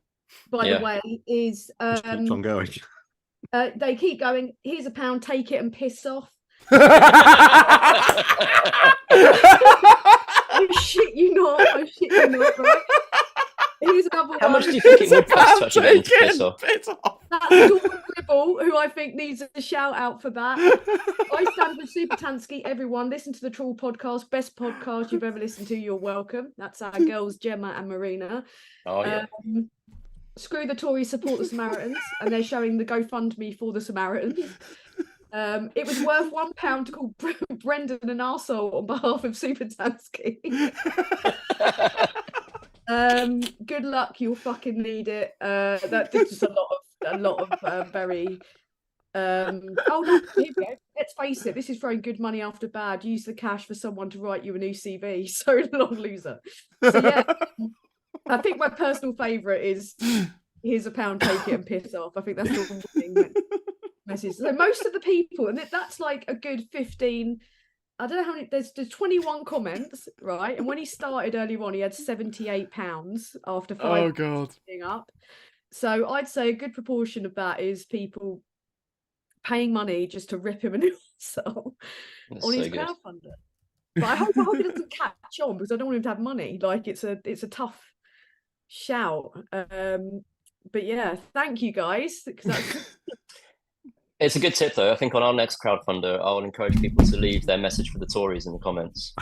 By the way, is just keeps on going. They keep going. Here's £1, take it and piss off. I shit you not. Right? Here's another one. How much do you think it would cost to actually get piss off? That's Dawn Gribble, who I think needs a shout out for that. I stand with Supertansky. Everyone, listen to the Trawl podcast. Best podcast you've ever listened to. You're welcome. That's our girls, Gemma and Marina. Oh, yeah. Screw the Tories, support the Samaritans, and they're showing the GoFundMe for the Samaritans. It was worth £1 to call Brendan an arsehole on behalf of Supertansky. Good luck, you'll fucking need it. That is just a lot of very. Oh no, here we go. Let's face it, this is throwing good money after bad. Use the cash for someone to write you a new CV. So long, loser. So yeah. I think my personal favourite is here's £1, take it and piss off. I think that's the winning message. So most of the people, and that's like a good 15. I don't know how many. There's 21 comments, right? And when he started earlier on, he had £78 after 5. Oh god. Up. So I'd say a good proportion of that is people paying money just to rip him a new soul on his crowdfunder. But I hope he doesn't catch on, because I don't want him to have money. Like it's a tough shout. But yeah, thank you guys. It's a good tip though. I think on our next crowdfunder, I'll encourage people to leave their message for the Tories in the comments.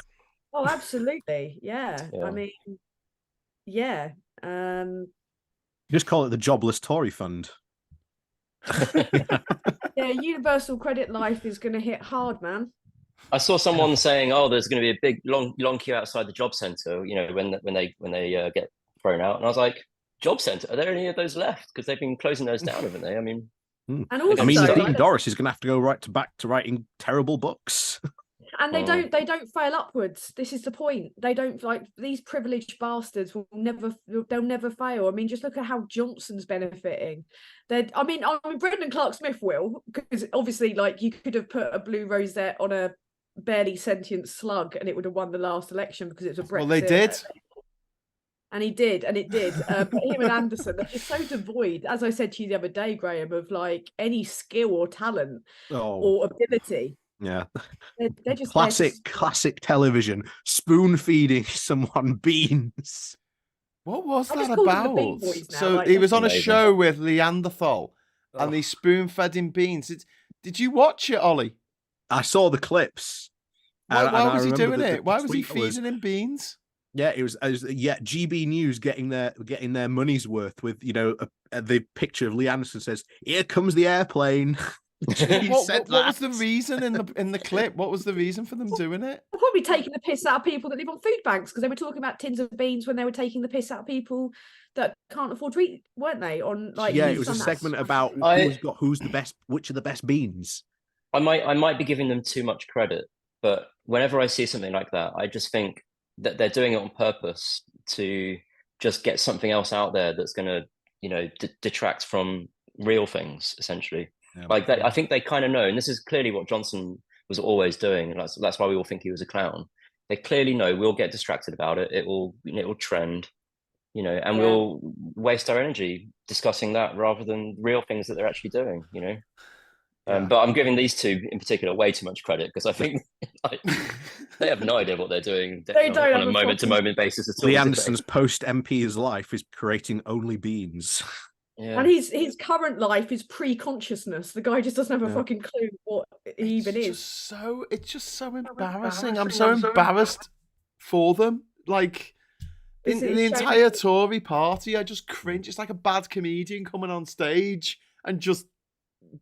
Oh, absolutely. Yeah. I mean, yeah. Just call it the Jobless Tory Fund. Yeah, Universal Credit Life is going to hit hard, man. I saw someone saying, "Oh, there's going to be a big long queue outside the job centre." When they get thrown out, and I was like, "Job centre? Are there any of those left? Because they've been closing those down, haven't they?" I mean, and also, Dean Doris is going to have to go back to writing terrible books. And they don't fail upwards. This is the point. They don't, like, these privileged bastards they'll never fail. I mean, just look at how Johnson's benefiting. I mean Brendan Clark-Smith will, because obviously, like, you could have put a blue rosette on a barely sentient slug and it would have won the last election because it was a Brexit. Well, they did. And he did, and it did. But him and Anderson, they're just so devoid, as I said to you the other day, Graham, of like any skill or talent or ability. Yeah, they're just classic television, spoon feeding someone beans. What was that about? So like, he was on a show with Leanderthal, and he spoon fed him beans. Did you watch it, Ollie? I saw the clips. Why was he doing it? Why was he feeding him beans? Yeah, it was GB News getting their money's worth with the picture of Lee Anderson says, "Here comes the airplane." What was the reason in the clip? What was the reason for them doing it? They're probably taking the piss out of people that live on food banks, because they were talking about tins of beans when they were taking the piss out of people that can't afford to eat, weren't they? On like, yeah, it was a segment about who's the best, which are the best beans. I might be giving them too much credit, but whenever I see something like that, I just think that they're doing it on purpose to just get something else out there that's going to, you know, detract from real things, essentially. Yeah. Like I think they kind of know, and this is clearly what Johnson was always doing, and that's why we all think he was a clown. They clearly know we'll get distracted about it. It will trend, you know, and we'll waste our energy discussing that rather than real things that they're actually doing, you know. But I'm giving these two in particular way too much credit, because I think they have no idea what they're doing on a moment-to-moment basis at all. Lee Anderson's post-MP's life is creating only beans. Yeah. And his current life is pre-consciousness. The guy just doesn't have a fucking clue what he even is. It's just so embarrassing. I'm so embarrassed for them. Like, in the entire Tory party, I just cringe. It's like a bad comedian coming on stage and just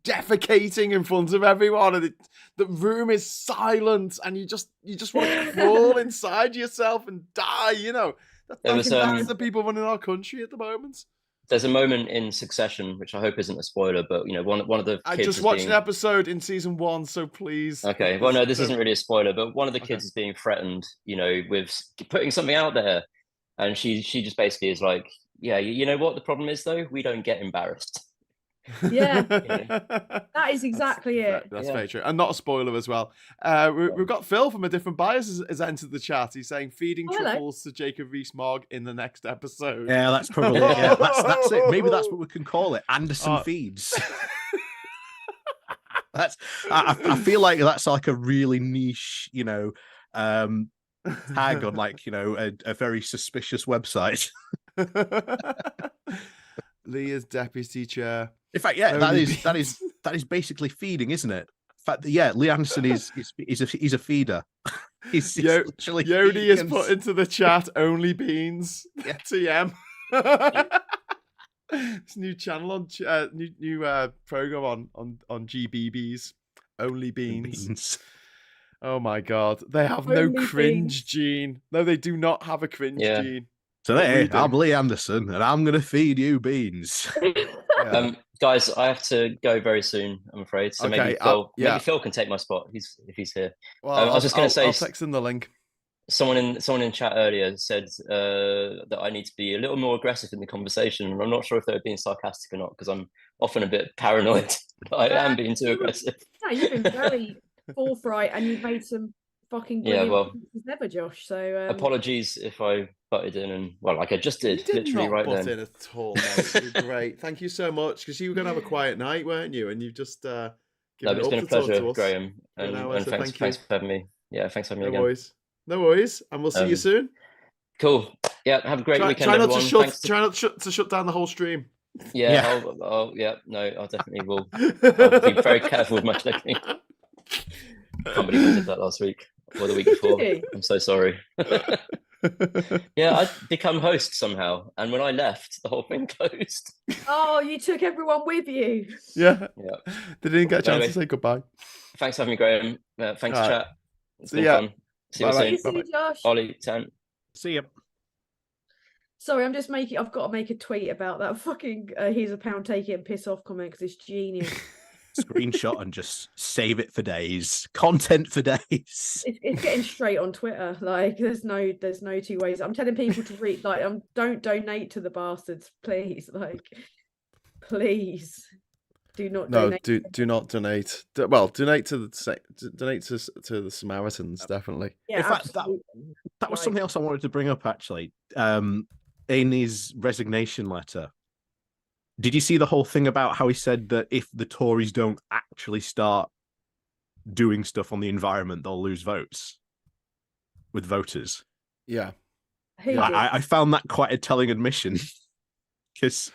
defecating in front of everyone, and the room is silent, and you just want to crawl inside yourself and die. You know, that's the people running our country at the moment. There's a moment in Succession, which I hope isn't a spoiler, but you know, one of the kids I just watched an episode in season 1, so please. Okay, well, no, this isn't really a spoiler, but one of the kids is being threatened, you know, with putting something out there, and she just basically is like, yeah, you know what the problem is though? We don't get embarrassed. Yeah, that is exactly it. That's very true, and not a spoiler as well. We've got Phil from A Different Bias has entered the chat. He's saying feeding truffles to Jacob Rees-Mogg in the next episode. Yeah, that's probably it. Yeah, that's it. Maybe that's what we can call it. Anderson feeds. I feel like that's like a really niche, you know, tag on like, you know, a very suspicious website. Leah's deputy chair. In fact, yeah, that is basically feeding, isn't it? In fact, yeah, Lee Anderson is a feeder. He's literally Yodi has put into the chat only beans. Yeah. TM. This new channel on new program on GBBs. Only beans. Oh my god, they have only no cringe gene. No, they do not have a cringe gene. Today, I'm Lee Anderson, and I'm going to feed you beans. Guys, I have to go very soon, I'm afraid. So maybe Phil can take my spot if he's here. Well, I was just going to say, I'll text him the link. Someone in chat earlier said that I need to be a little more aggressive in the conversation. I'm not sure if they were being sarcastic or not, because I'm often a bit paranoid. I am being too aggressive. No, you've been very forthright, and you've made some fucking brilliant never, Josh. So apologies if I butted in, and like I just did, literally not right butt then. In at all, mate. You're great. Thank you so much, because you were going to have a quiet night, weren't you? And you just it's been a pleasure, Graham, and thanks for having me. Yeah, thanks for having me again. No worries, and we'll see you soon. Cool. Yeah, have a great weekend, try not everyone. Try not to shut down the whole stream. Yeah, I definitely will. I'll be very careful with my clicking. I can't believe I did that last week or the week before. I'm so sorry. Yeah, I'd become host somehow, and when I left, the whole thing closed. Oh, you took everyone with you. Yeah. They didn't get a chance to say goodbye. Thanks for having me, Graham. Thanks, chat. It's been fun. See you soon. See you, Josh. Ollie, Tan. See you. Sorry, I've got to make a tweet about that fucking here's a pound, take it and piss off comment, because it's genius. Screenshot and just save it for days. Content for days. It's getting straight on Twitter. Like there's no two ways. I'm telling people to read, like, don't donate to the bastards, please. Like, please do not. Donate. Do not donate. Well, donate to the Samaritans, definitely. Yeah, in fact, that was something else I wanted to bring up actually. In his resignation letter. Did you see the whole thing about how he said that if the Tories don't actually start doing stuff on the environment, they'll lose votes with voters? Yeah. I found that quite a telling admission, because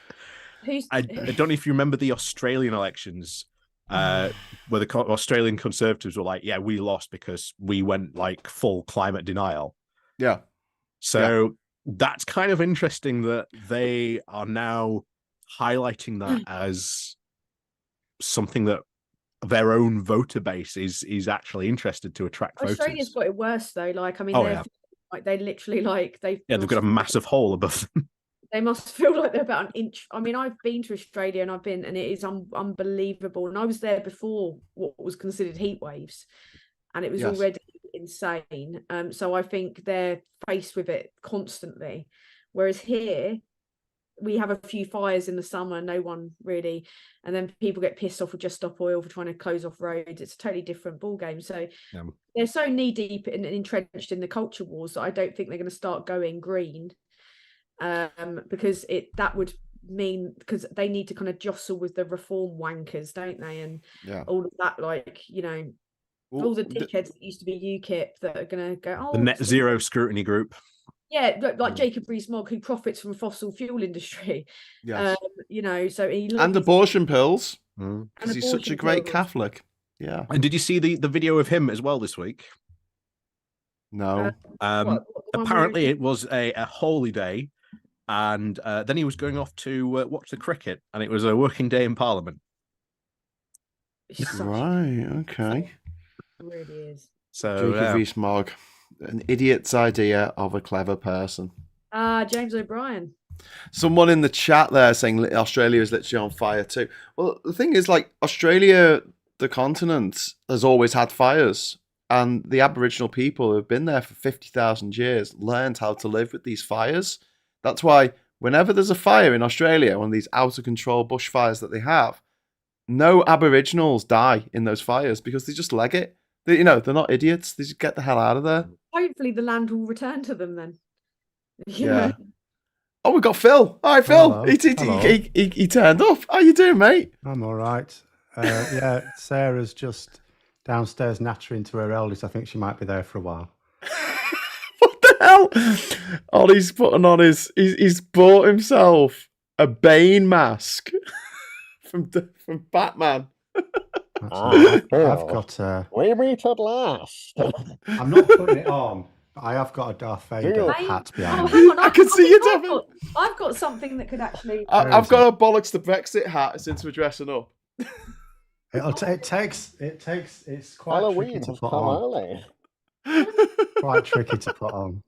I don't know if you remember the Australian elections where the Australian Conservatives were like, yeah, we lost because we went like full climate denial. Yeah. So that's kind of interesting that they are now highlighting that as something that their own voter base is actually interested to attract Australia's voters. got it worse though. Like, I mean, they literally they've got a massive hole above them. They must feel like they're about an inch. I mean, I've been to Australia and it is unbelievable. And I was there before what was considered heat waves, and it was already insane. So I think they're faced with it constantly. Whereas here, we have a few fires in the summer, no one really, and then people get pissed off with Just Stop Oil for trying to close off roads. It's a totally different ball game. So they're so knee deep and entrenched in the culture wars that I don't think they're going to start going green, because that would mean, because they need to kind of jostle with the reform wankers, don't they? And all of that, like, you know, all the dickheads that used to be UKIP that are going to go, the net zero scrutiny group. Yeah, like Jacob Rees-Mogg, who profits from fossil fuel industry. Yes. You know, so and abortion pills, because he's such a great Catholic. Yeah. And did you see the video of him as well this week? No. Apparently it was a holy day, and then he was going off to watch the cricket, and it was a working day in Parliament. Right, okay. It really is. So Jacob Rees-Mogg, an idiot's idea of a clever person. James O'Brien. Someone in the chat there saying Australia is literally on fire too. Well, the thing is, like, Australia, the continent, has always had fires. And the Aboriginal people who have been there for 50,000 years learned how to live with these fires. That's why whenever there's a fire in Australia, one of these out-of-control bushfires that they have, no Aboriginals die in those fires because they just leg it. They're not idiots. They just get the hell out of there. Hopefully the land will return to them then. You know? Oh, we got Phil. Hi, Phil. He turned up. How you doing, mate? I'm all right. Sarah's just downstairs nattering to her eldest. I think she might be there for a while. What the hell? Ollie's putting on he's bought himself a Bane mask from Batman. I've got we meet at last. I'm not putting it on, but I have got a Darth Vader hat behind me. Hang on, I can see you, Devin. I've got something that could actually. I've got a bollocks the Brexit hat since we're dressing up. It's quite Halloween tricky to has put come on. early. Quite tricky to put on.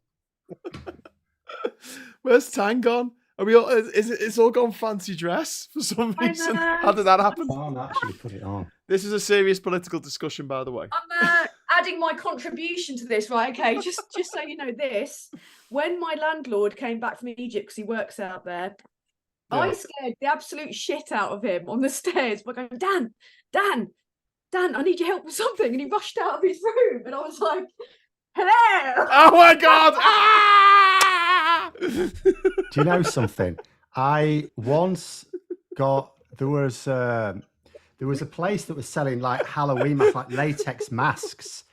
Where's Tang gone? Are we all? It's all gone fancy dress for some reason. How did that happen? I can't actually put it on. This is a serious political discussion, by the way. I'm adding my contribution to this, right? Okay, just so you know this. When my landlord came back from Egypt, because he works out there, I scared the absolute shit out of him on the stairs by going, Dan, I need your help with something. And he rushed out of his room, and I was like, hello. Oh my God. Do you know something? I once there was a place that was selling like Halloween masks, like latex masks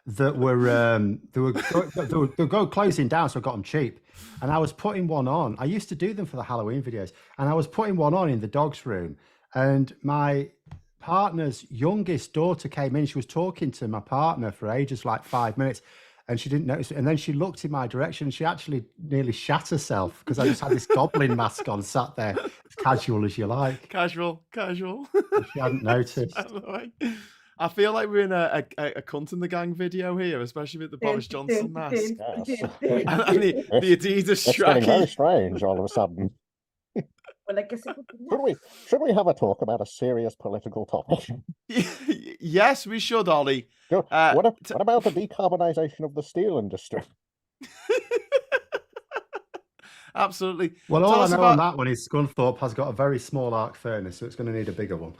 that they were closing down, so I got them cheap. And I was putting one on. I used to do them for the Halloween videos, and I was putting one on in the dog's room. And my partner's youngest daughter came in. She was talking to my partner for ages, like 5 minutes. And she didn't notice it. And then she looked in my direction. And she actually nearly shat herself because I just had this goblin mask on, sat there, as casual as you like. Casual. She hadn't noticed. I feel like we're in a cunt in the gang video here, especially with the Boris Johnson mask. and the Adidas It's getting very trackie. strange all of a sudden. Well, I guess Should we have a talk about a serious political topic? Yes, we should, Ollie. What about the decarbonisation of the steel industry? Absolutely. Well, all I know on that one is Scunthorpe has got a very small arc furnace, so it's going to need a bigger one.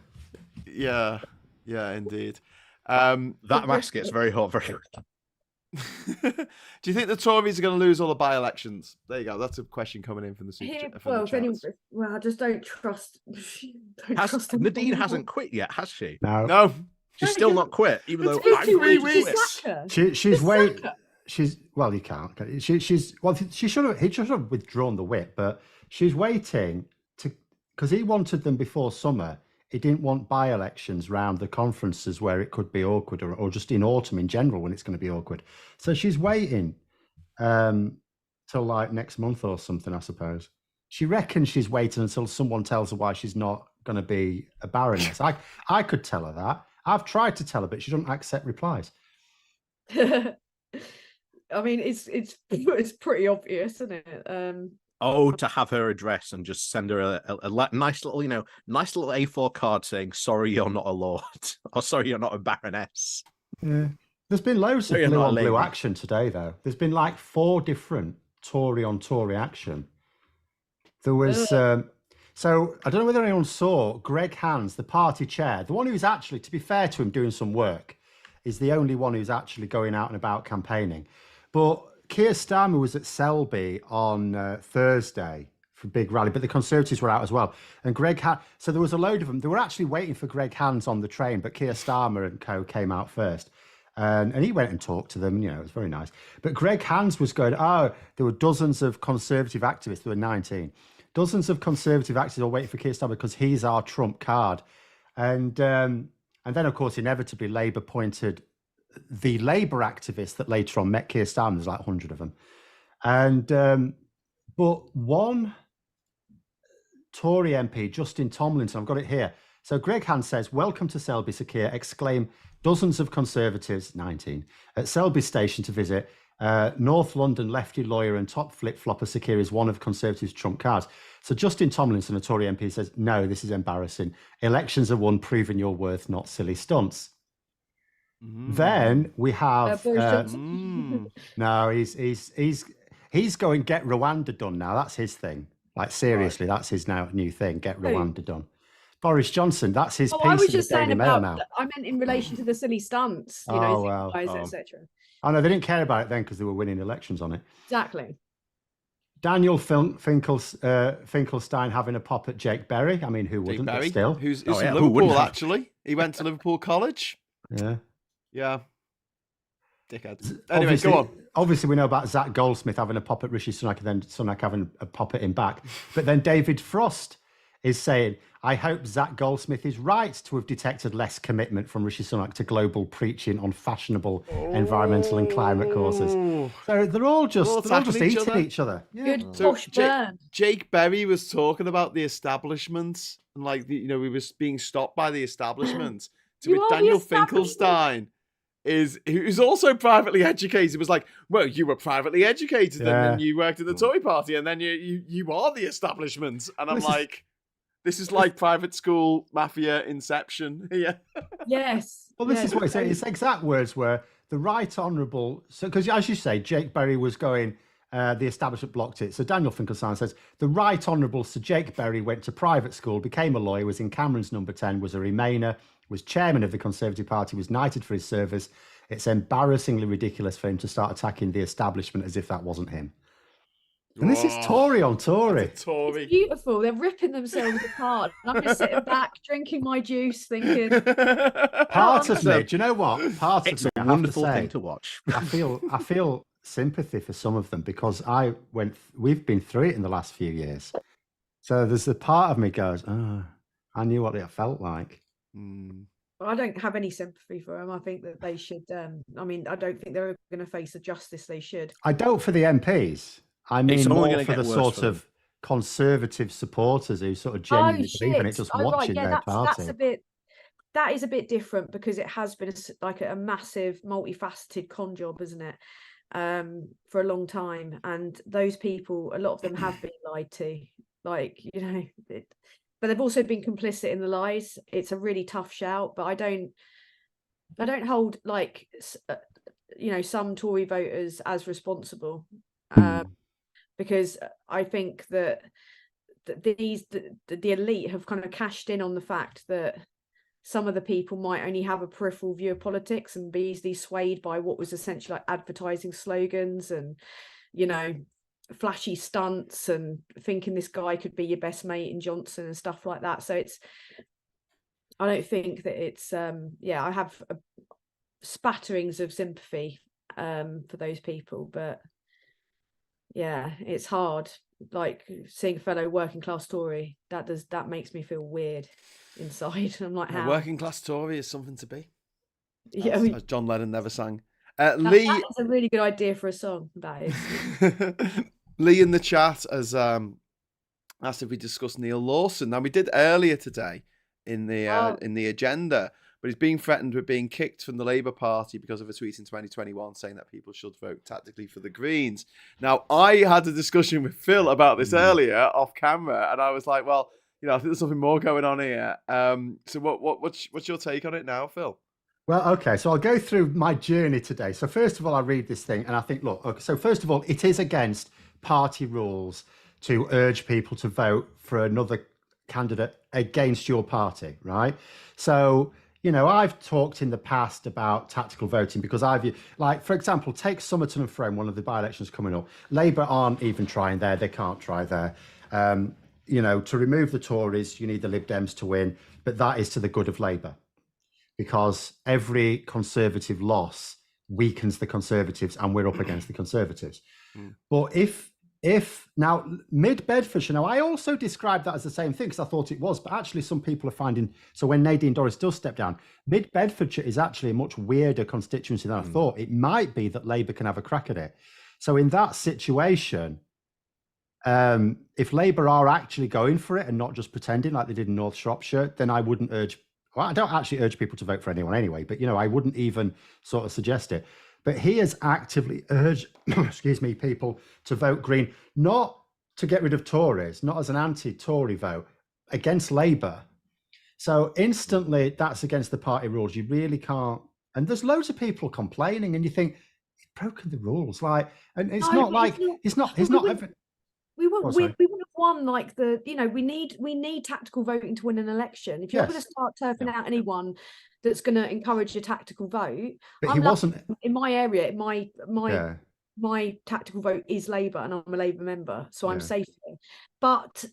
Yeah, indeed. That mask gets very hot very quickly. Do you think the Tories are going to lose all the by-elections? There you go. That's a question coming in from the super chat. I just don't trust. Nadine hasn't quit yet, has she? No. She's still not quit, even though I'm 3 weeks. She's waiting. You can't. She should have. He should have withdrawn the whip, but she's waiting because he wanted them before summer. He didn't want by-elections round the conferences where it could be awkward, or just in autumn in general when it's going to be awkward. So she's waiting till like next month or something, I suppose. She reckons she's waiting until someone tells her why she's not going to be a baroness. I could tell her that. I've tried to tell her, but she doesn't accept replies. I mean, it's pretty obvious, isn't it? To have her address and just send her a nice little, nice little A4 card saying, "Sorry, you're not a lord," or "Sorry, you're not a baroness." Yeah. There's been loads of blue on blue action today, though. There's been like 4 different Tory on Tory action. There was, so I don't know whether anyone saw Greg Hands, the party chair, the one who's actually, to be fair to him, doing some work, is the only one who's actually going out and about campaigning. But Keir Starmer was at Selby on Thursday for a big rally, but the Conservatives were out as well. And so there was a load of them. They were actually waiting for Greg Hands on the train, but Keir Starmer and co came out first. And he went and talked to them, it was very nice. But Greg Hands was going, there were dozens of Conservative activists, there were 19. Dozens of Conservative activists are waiting for Keir Starmer because he's our trump card. And then, of course, inevitably, Labour appointed the Labour activists that later on met Keir Starmer. There's like 100 of them. And but one Tory MP, Justin Tomlinson, I've got it here. So Greg Hands says, "Welcome to Selby, Sir Keir," exclaim dozens of Conservatives, 19, at Selby Station to visit. North London lefty lawyer and top flip-flopper Sir Keir is one of Conservatives' trump cards. So Justin Tomlinson, a Tory MP, says, "No, this is embarrassing. Elections are won, proving your worth, not silly stunts." Then we have no, he's going get Rwanda done now. That's his thing. Like seriously, That's his new thing. Get Rwanda done. Boris Johnson, that's his piece. I was just saying about. I meant in relation to the silly stunts, etc. Oh no, they didn't care about it then because they were winning elections on it. Exactly. Daniel Finkelstein having a pop at Jake Berry. I mean, who wouldn't? Berry, still, who's from Liverpool actually. He went to Liverpool College. Yeah. Dickhead. Anyway, go on. Obviously, we know about Zach Goldsmith having a pop at Rishi Sunak and then Sunak having a pop at him back. But then David Frost is saying, "I hope Zach Goldsmith is right to have detected less commitment from Rishi Sunak to global preaching on fashionable environmental and climate causes." So they're all just eating each other. Yeah. Good push burn. Jake Berry was talking about the establishment and we was being stopped by the establishment. Daniel Finkelstein who's also privately educated, was like, "Well, you were privately educated and then you worked at the Tory party and then you are the establishment." And I'm like, this is like private school mafia inception. Yeah. Yes. Well, this is what he said. His exact words were, "The right honourable," so because as you say, Jake Berry was going, the establishment blocked it. So Daniel Finkelstein says, "The right honourable Sir Jake Berry went to private school, became a lawyer, was in Cameron's number 10, was a Remainer, was chairman of the Conservative Party, was knighted for his service. It's embarrassingly ridiculous for him to start attacking the establishment as if that wasn't him." And this is Tory on Tory. It's beautiful. They're ripping themselves apart. And I'm just sitting back, drinking my juice, thinking. Part of me, do you know what? It's a wonderful thing to watch. I feel sympathy for some of them because we've been through it in the last few years. So there's a part of me goes, I knew what it felt like. I don't have any sympathy for them. I think that they should. I don't think they're going to face the justice they should. I don't for the MPs. I mean, more for the sort of Conservative supporters who sort of genuinely believe in it, just watching their party. That is a bit different because it has been a massive, multifaceted con job, isn't it? For a long time, and those people, a lot of them have been lied to, but they've also been complicit in the lies. It's a really tough shout, but I don't hold some Tory voters as responsible, because I think that the elite have kind of cashed in on the fact that some of the people might only have a peripheral view of politics and be easily swayed by what was essentially like advertising slogans and, flashy stunts and thinking this guy could be your best mate in Johnson and stuff like that. So I don't think that it's, I have spatterings of sympathy for those people, but yeah, it's hard. Like seeing a fellow working class Tory, that makes me feel weird inside. I'm like, how? Working class Tory is something to be. As John Lennon never sang. Lee, that is a really good idea for a song. That is. Lee in the chat has asked if we discussed Neil Lawson. Now we did earlier today in the agenda, but he's being threatened with being kicked from the Labour Party because of a tweet in 2021 saying that people should vote tactically for the Greens. Now, I had a discussion with Phil about this earlier off camera, and I was like, well, I think there's something more going on here. So what's your take on it now, Phil? Well, okay, so I'll go through my journey today. So first of all, I read this thing and I think, look, okay, so first of all, it is against party rules to urge people to vote for another candidate against your party, right? So, I've talked in the past about tactical voting because for example, take Somerton and Frome, one of the by-elections coming up. Labour aren't even trying there. They can't try there. To remove the Tories, you need the Lib Dems to win, but that is to the good of Labour, because every Conservative loss weakens the Conservatives and we're up against the Conservatives. But if now Mid Bedfordshire, now I also described that as the same thing because I thought it was, but actually some people are finding, so when Nadine Dorries does step down, Mid Bedfordshire is actually a much weirder constituency than I thought. It might be that Labour can have a crack at it. So in that situation, if Labour are actually going for it and not just pretending like they did in North Shropshire, then I wouldn't I don't actually urge people to vote for anyone anyway, but I wouldn't even sort of suggest it. But he has actively urged, people to vote Green, not to get rid of Tories, not as an anti-Tory vote, against Labour. So instantly, that's against the party rules. You really can't. And there's loads of people complaining, and you think he's broken the rules. And it's he's not. We wouldn't have won we need tactical voting to win an election. If you're going to start turfing out anyone that's going to encourage a tactical vote, but he wasn't in my area. My tactical vote is Labour, and I'm a Labour member, so I'm safe here. But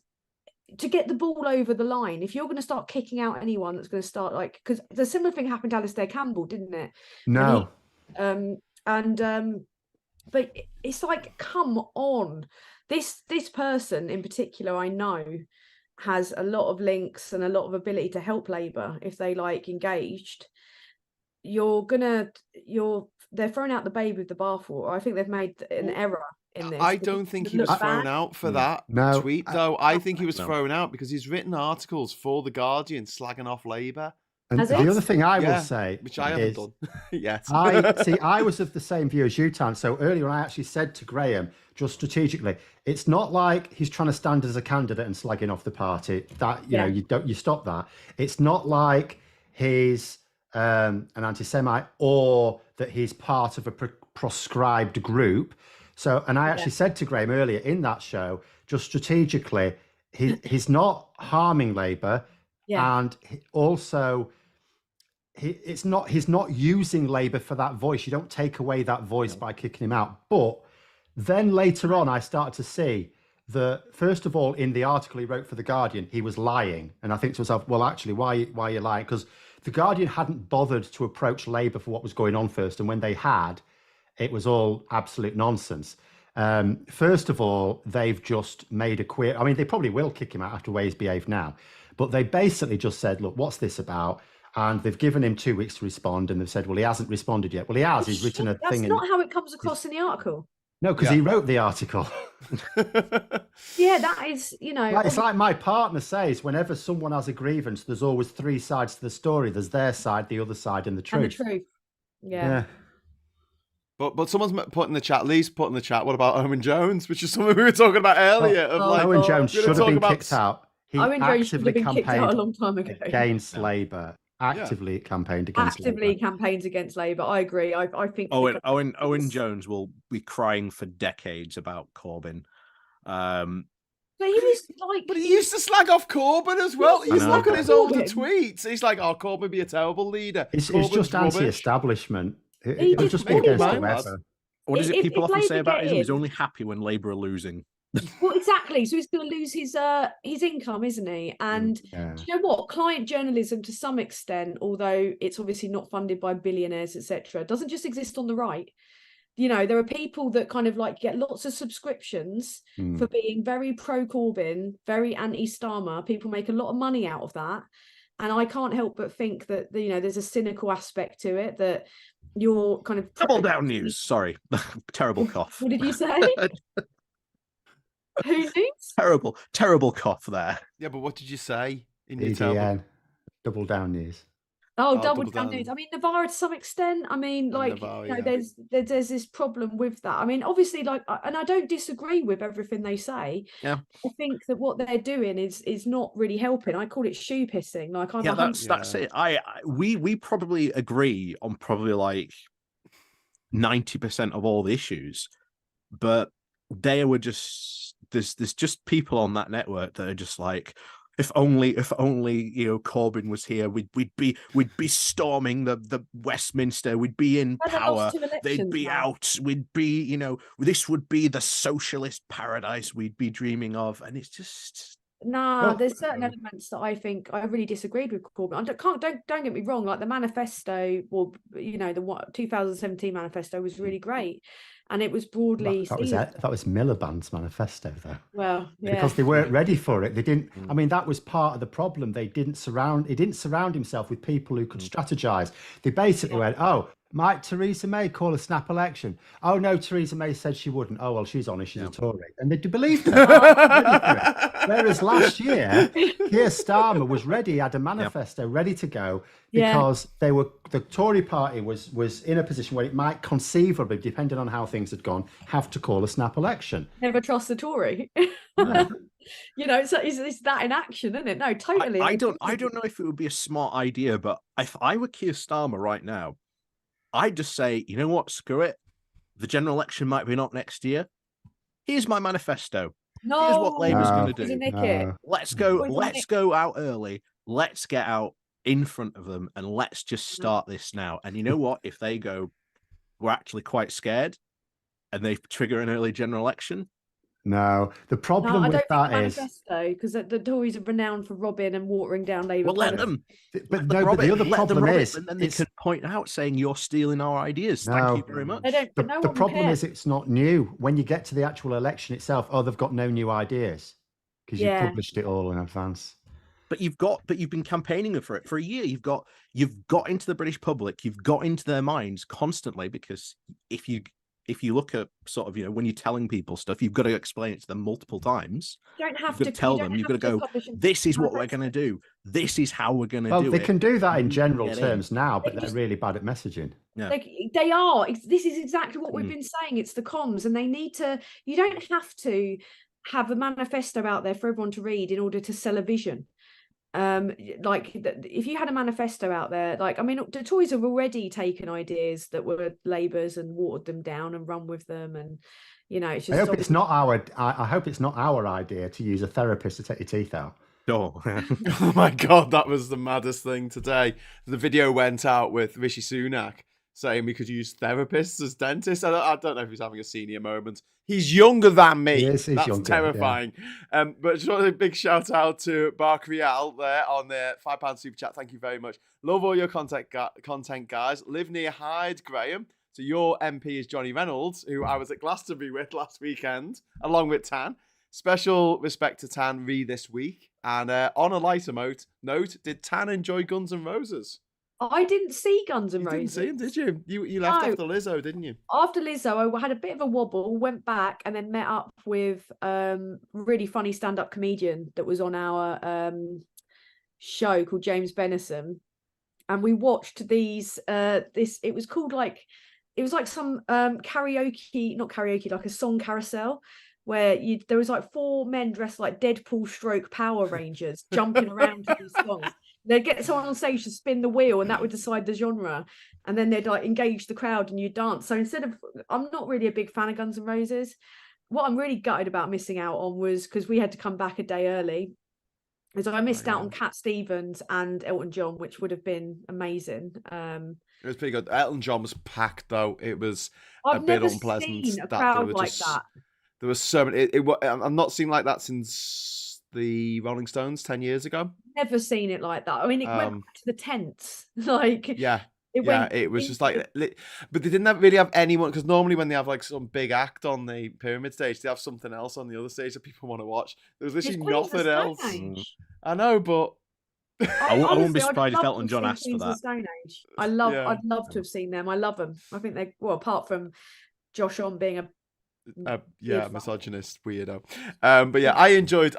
to get the ball over the line, if you're going to start kicking out anyone that's going to start because the similar thing happened to Alistair Campbell, didn't it? No. But it's like, come on. This person in particular, I know, has a lot of links and a lot of ability to help Labour if they engaged. They're throwing out the baby with the bathwater. I think they've made an error in this. I don't think he was thrown out for that tweet, though. I think he was thrown out because he's written articles for The Guardian slagging off Labour. And the other thing I will say, which I haven't done yet. I was of the same view as you, Tan. So earlier I actually said to Graham, just strategically, it's not like he's trying to stand as a candidate and slagging off the party. That you stop that. It's not like he's an anti-Semite or that he's part of a proscribed group. So, and I actually said to Graham earlier in that show, just strategically, he's not harming Labour, and also. He's not using Labour for that voice. You don't take away that voice by kicking him out. But then later on, I started to see that, first of all, in the article he wrote for The Guardian, he was lying. And I think to myself, well, actually, why are you lying? Because The Guardian hadn't bothered to approach Labour for what was going on first. And when they had, it was all absolute nonsense. First of all, they've just made a queer... I mean, they probably will kick him out after the way he's behaved now. But they basically just said, look, what's this about? And they've given him 2 weeks to respond, and they've said, well, he hasn't responded yet. Well, he has. He's written a thing. That's not how it comes across in the article. No, because he wrote the article. That is, It's like my partner says, whenever someone has a grievance, there's always 3 sides to the story. There's their side, the other side, and the truth. And the truth. Yeah. But someone's put in the chat, Lee's put in the chat, what about Owen Jones, which is something we were talking about earlier. Owen Jones should have been kicked out. He Owen Jones should have been kicked out a long time ago. Against Labour. Actively campaigned against Labour. Campaigns against Labour. I agree. I think Owen Jones will be crying for decades about Corbyn. But he was but he used to slag off Corbyn as well. He's looking at his older tweets. He's like, "Oh, Corbyn would be a terrible leader." It's just anti-establishment. It would just be against whoever. What is it people often say about him? He's only happy when Labour are losing. Well, exactly. So he's going to lose his income, isn't he? And do you know what? Client journalism, to some extent, although it's obviously not funded by billionaires, etc., doesn't just exist on the right. There are people that kind of get lots of subscriptions for being very pro Corbyn, very anti Starmer. People make a lot of money out of that, and I can't help but think that there's a cynical aspect to it, that you're kind of double down news. Sorry, terrible cough. What did you say? Who knows? Terrible cough there. Yeah, but what did you say in your EDN, double down news? Double Down News. I mean, Navarra to some extent. I mean, like, Navarra, there's this problem with that. I mean, obviously, like, and I don't disagree with everything they say. Yeah, I think that what they're doing is not really helping. I call it shoe pissing. Like, that's it. We probably agree on probably like 90% of all the issues, but they were just there's just people on that network that are just like, if only Corbyn was here, we'd be storming the Westminster, we'd be in power, they'd be out, we'd be this would be the socialist paradise we'd be dreaming of, and it's just. There's certain elements that I think I really disagreed with Corbyn. Don't get me wrong. Like the manifesto, or the 2017 manifesto was really great, and it was broadly. That was Miliband's manifesto, though. Well, yeah, because they weren't ready for it. They didn't. I mean, that was part of the problem. He didn't surround himself with people who could strategize. They basically went, "Oh, might Theresa May call a snap election? Oh no, Theresa May said she wouldn't. Oh well, she's honest, she's a Tory," and they believed her. Whereas last year, Keir Starmer was ready, had a manifesto ready to go, because the Tory party was in a position where it might conceivably, depending on how things had gone, have to call a snap election. Never trust the Tory. It's that in action, isn't it? No, totally. I don't know if it would be a smart idea, but if I were Keir Starmer right now, I'd just say, you know what, screw it. The general election might be not next year. Here's my manifesto. Here's what Labour's going to do. Let's go out early. Let's get out in front of them, and let's just start this now. And you know what? If they go, we're actually quite scared, and they trigger an early general election. No, the problem with that is because the Tories are renowned for robbing and watering down Labour. Well, let them. But the other problem is, and then they can point out saying you're stealing our ideas. Thank you very much. The problem is it's not new. When you get to the actual election itself, they've got no new ideas because you published it all in advance. But you've been campaigning for it for a year. You've got into the British public. You've got into their minds constantly, because if you look at sort of, when you're telling people stuff, you've got to explain it to them multiple times. You don't have to tell them. You've got to go, this is what we're going to do. This is how we're going to do it. Well, they can do that in general terms now, but they're really bad at messaging. Yeah. They are. This is exactly what we've been saying. It's the comms, and they need to. You don't have to have a manifesto out there for everyone to read in order to sell a vision. If you had a manifesto out there, the Tories have already taken ideas that were Labour's and watered them down and run with them, and it's just. I hope it's not our idea to use a therapist to take your teeth out. Oh. Oh my God, that was the maddest thing today. The video went out with Rishi Sunak saying we could use therapists as dentists. I don't know if he's having a senior moment. He's younger than me. Yes, That's younger, terrifying. Yeah. But just want a big shout out to Bark Rial there on the £5 super chat. Thank you very much. Love all your content, guys. Live near Hyde, Graham. So your MP is Johnny Reynolds, who I was at Glastonbury with last weekend, along with Tan. Special respect to Tan this week. And on a lighter note, did Tan enjoy Guns N' Roses? I didn't see Guns N' Roses. You didn't see him, did you? You left after Lizzo, didn't you? After Lizzo, I had a bit of a wobble, went back, and then met up with really funny stand-up comedian that was on our show called James Benison, and we watched these. It was called some karaoke, not karaoke, like a song carousel, where there was like 4 men dressed like Deadpool stroke Power Rangers jumping around to these songs. They'd get someone on stage to spin the wheel, and that would decide the genre. And then they'd engage the crowd, and you dance. So I'm not really a big fan of Guns N' Roses. What I'm really gutted about missing out on was, because we had to come back a day early, is I missed out on Cat Stevens and Elton John, which would have been amazing. It was pretty good. Elton John was packed though. It was a bit unpleasant. Seen a crowd like that. There was so many. I'm not seen like that since the Rolling Stones 10 years ago. Never seen it like that. I mean, it went back to the tents. It was just like, but they didn't really have anyone, because normally when they have like some big act on the pyramid stage, they have something else on the other stage that people want to watch. There was literally nothing else. I know, but I wouldn't be surprised if Elton John asked for that. I'd love to have seen them. I love them. I think apart from Josh On being a misogynist weirdo. But yeah, I enjoyed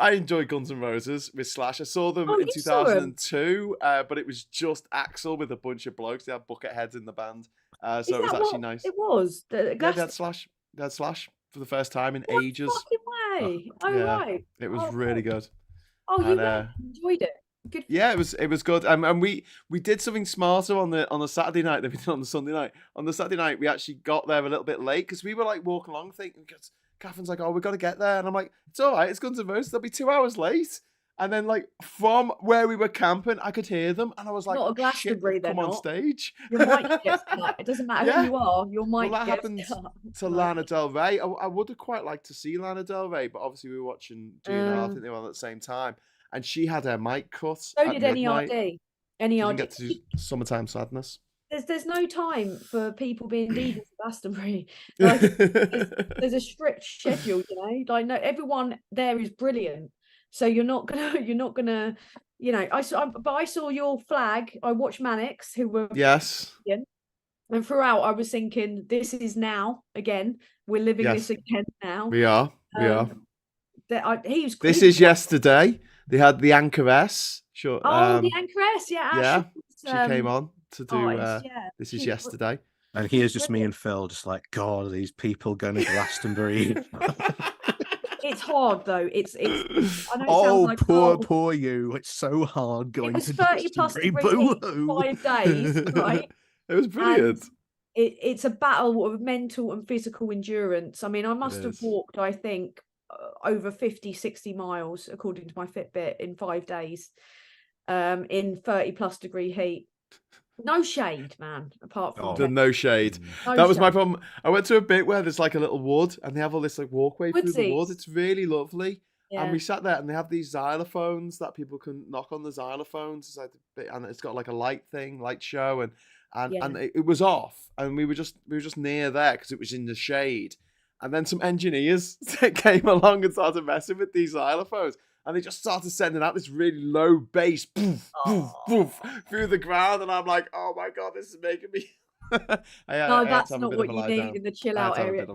Guns N' Roses with Slash. I saw them in 2002, but it was just Axl with a bunch of blokes. They had bucket heads in the band, so it was actually nice. It was. They had Slash. They had Slash for the first time in ages. Fucking way! Right. It was really good. Oh, you enjoyed it. Good. Yeah, it was good. And we did something smarter on the Saturday night than we did on the Sunday night. On the Saturday night, we actually got there a little bit late because we were like walking along thinking, Catherine's like, "Oh, we got to get there," and I'm like, "It's all right. It's Guns N' Roses. They'll be 2 hours late." And then, like, from where we were camping, I could hear them, and I was like, "Not a Glastonbury, shit, come on stage." Your mic gets cut. It doesn't matter who you are. Your mic that gets happened cut. to Lana Del Rey. I would have quite liked to see Lana Del Rey, but obviously we were watching GNR. I think they were on at the same time. And she had her mic cut. So did NERD. Didn't get to do Summertime Sadness. There's no time for people being DJs at Glastonbury. Like, there's a strict schedule, you know. Like, no, everyone there is brilliant. So you're not gonna, you know. I saw your flag. I watched Mannix, who were brilliant. And throughout, I was thinking, this is now again. We're living this again now. We are. He was. This is yesterday. They had the Anchoress. Sure. The Anchoress, yeah. She came on to do This Is Yesterday. And here's just me and Phil, just like, God, these people going to Glastonbury. It's hard though. It's I know it poor you. It's so hard going to 30 plus degrees 5 days, right? It was brilliant. It's a battle of mental and physical endurance. I mean, I must have walked, I think, over 50-60 miles according to my Fitbit in 5 days, in 30 plus degree heat. No shade, man, apart from no shade. That was my problem. I went to a bit where there's like a little wood and they have all this like walkway through the wood. It's really lovely. And we sat there and they have these xylophones that people can knock on the xylophones. It's like, and it's got like a light show, and it was off, and we were just near there because it was in the shade. And then some engineers came along and started messing with these xylophones. And they just started sending out this really low bass poof, poof, poof, through the ground. And I'm like, oh my God, this is making me... that's not what you need in the chill out area.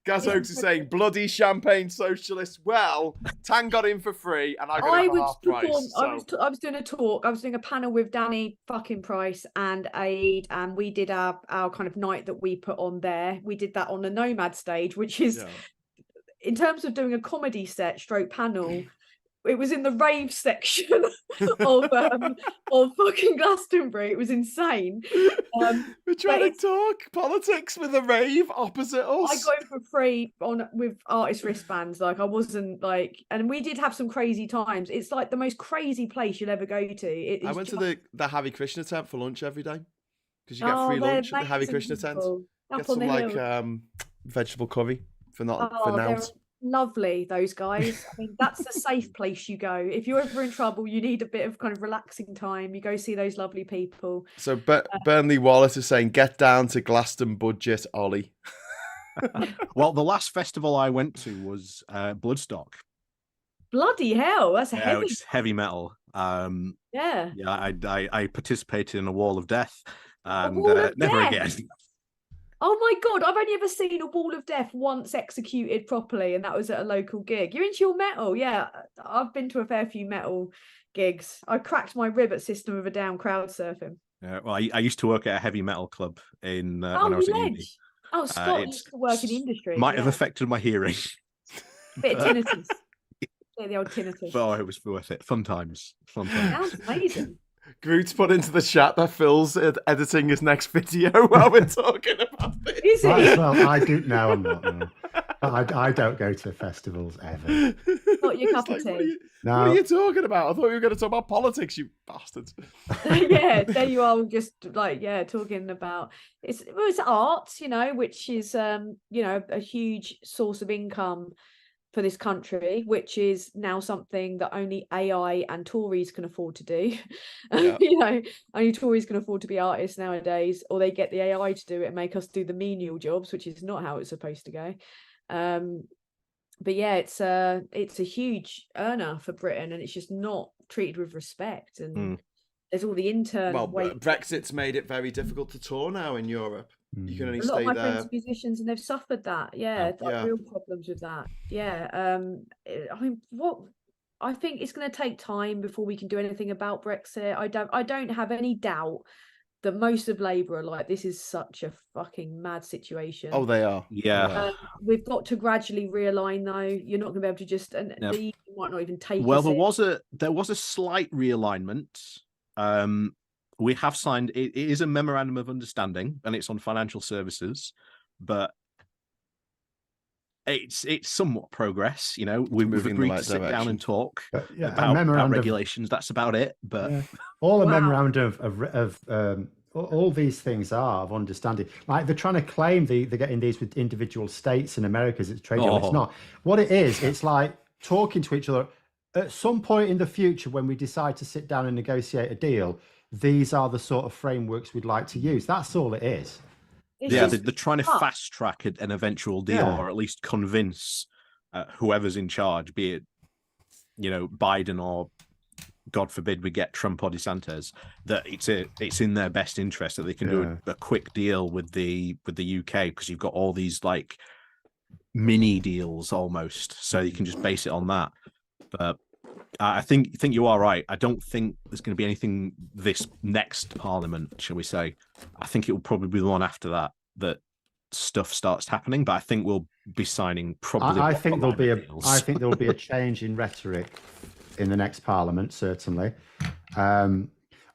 Gaz Oaks is saying, bloody champagne socialists. Well, Tang got in for free and I got in for half price. I was doing a talk. I was doing a panel with Danny fucking Price and Aid, and we did our kind of night that we put on there. We did that on the Nomad stage, which is, in terms of doing a comedy set stroke panel, it was in the rave section of fucking Glastonbury. It was insane. We're trying to talk politics with a rave opposite us. I got in for free with artist wristbands. Like, I wasn't like, and we did have some crazy times. It's like the most crazy place you'll ever go to. I went to the Harry Krishna tent for lunch every day because you get free lunch at the Harry Krishna tent. Get some like vegetable curry for now. Lovely, those guys. I mean, that's the safe place you go if you're ever in trouble. You need a bit of kind of relaxing time. You go see those lovely people. So Burnley Wallace is saying, get down to Glaston budget, Ollie. Well, the last festival I went to was Bloodstock. Bloody hell, that's heavy. Which is heavy metal. I participated in a Wall of Death, and never again. Oh my God, I've only ever seen a Wall of Death once executed properly, and that was at a local gig. You're into your metal? Yeah, I've been to a fair few metal gigs. I cracked my rib at System of a Down crowd surfing. Well, I used to work at a heavy metal club when I was at uni. Oh, Scott used to work in the industry. Might have affected my hearing. Bit of tinnitus. The old tinnitus. But it was worth it. Fun times. Sounds amazing. Groot's put into the chat that Phil's editing his next video while we're talking about this. Is he? Well, I do. No, I'm not. No. I don't go to festivals ever. Not your cup of tea. What are you talking about? I thought you were going to talk about politics, you bastards. Yeah, there you are, just like talking about it's art, which is a huge source of income for this country, which is now something that only AI and Tories can afford to do. Only Tories can afford to be artists nowadays, or they get the AI to do it and make us do the menial jobs, which is not how it's supposed to go. But yeah, it's a huge earner for Britain, and it's just not treated with respect. And there's all the intern. Well, Brexit's made it very difficult to tour now in Europe. You can only a lot stay of my there. friends are musicians and they've suffered that. Real problems with that. I mean, I think it's going to take time before we can do anything about Brexit. I don't have any doubt that most of Labour are like, this is such a fucking mad situation. Oh, they are. Yeah. We've got to gradually realign, though. You're not going to be able to just, and the EU might not even take. Well, there was a slight realignment. We have signed. It is a memorandum of understanding, and it's on financial services, but it's somewhat progress. You know, we've agreed to sit down and talk about regulations. That's about it. But all a memorandum of all these things are of understanding. Like they're trying to claim they're getting these with individual states in America as it's trade deal. It's not. What it is, it's like talking to each other. At some point in the future, when we decide to sit down and negotiate a deal, these are the sort of frameworks we'd like to use. That's all it is. They're trying to fast track an eventual deal, or at least convince whoever's in charge, be it, you know, Biden or, God forbid, we get Trump or DeSantis, that it's in their best interest that they can do a quick deal with the UK, because you've got all these like mini deals almost, so you can just base it on that. But I think you are right. I don't think there's going to be anything this next Parliament, shall we say. I think it will probably be the one after that stuff starts happening. But I think we'll be signing probably. I think there'll be a change in rhetoric in the next Parliament, certainly.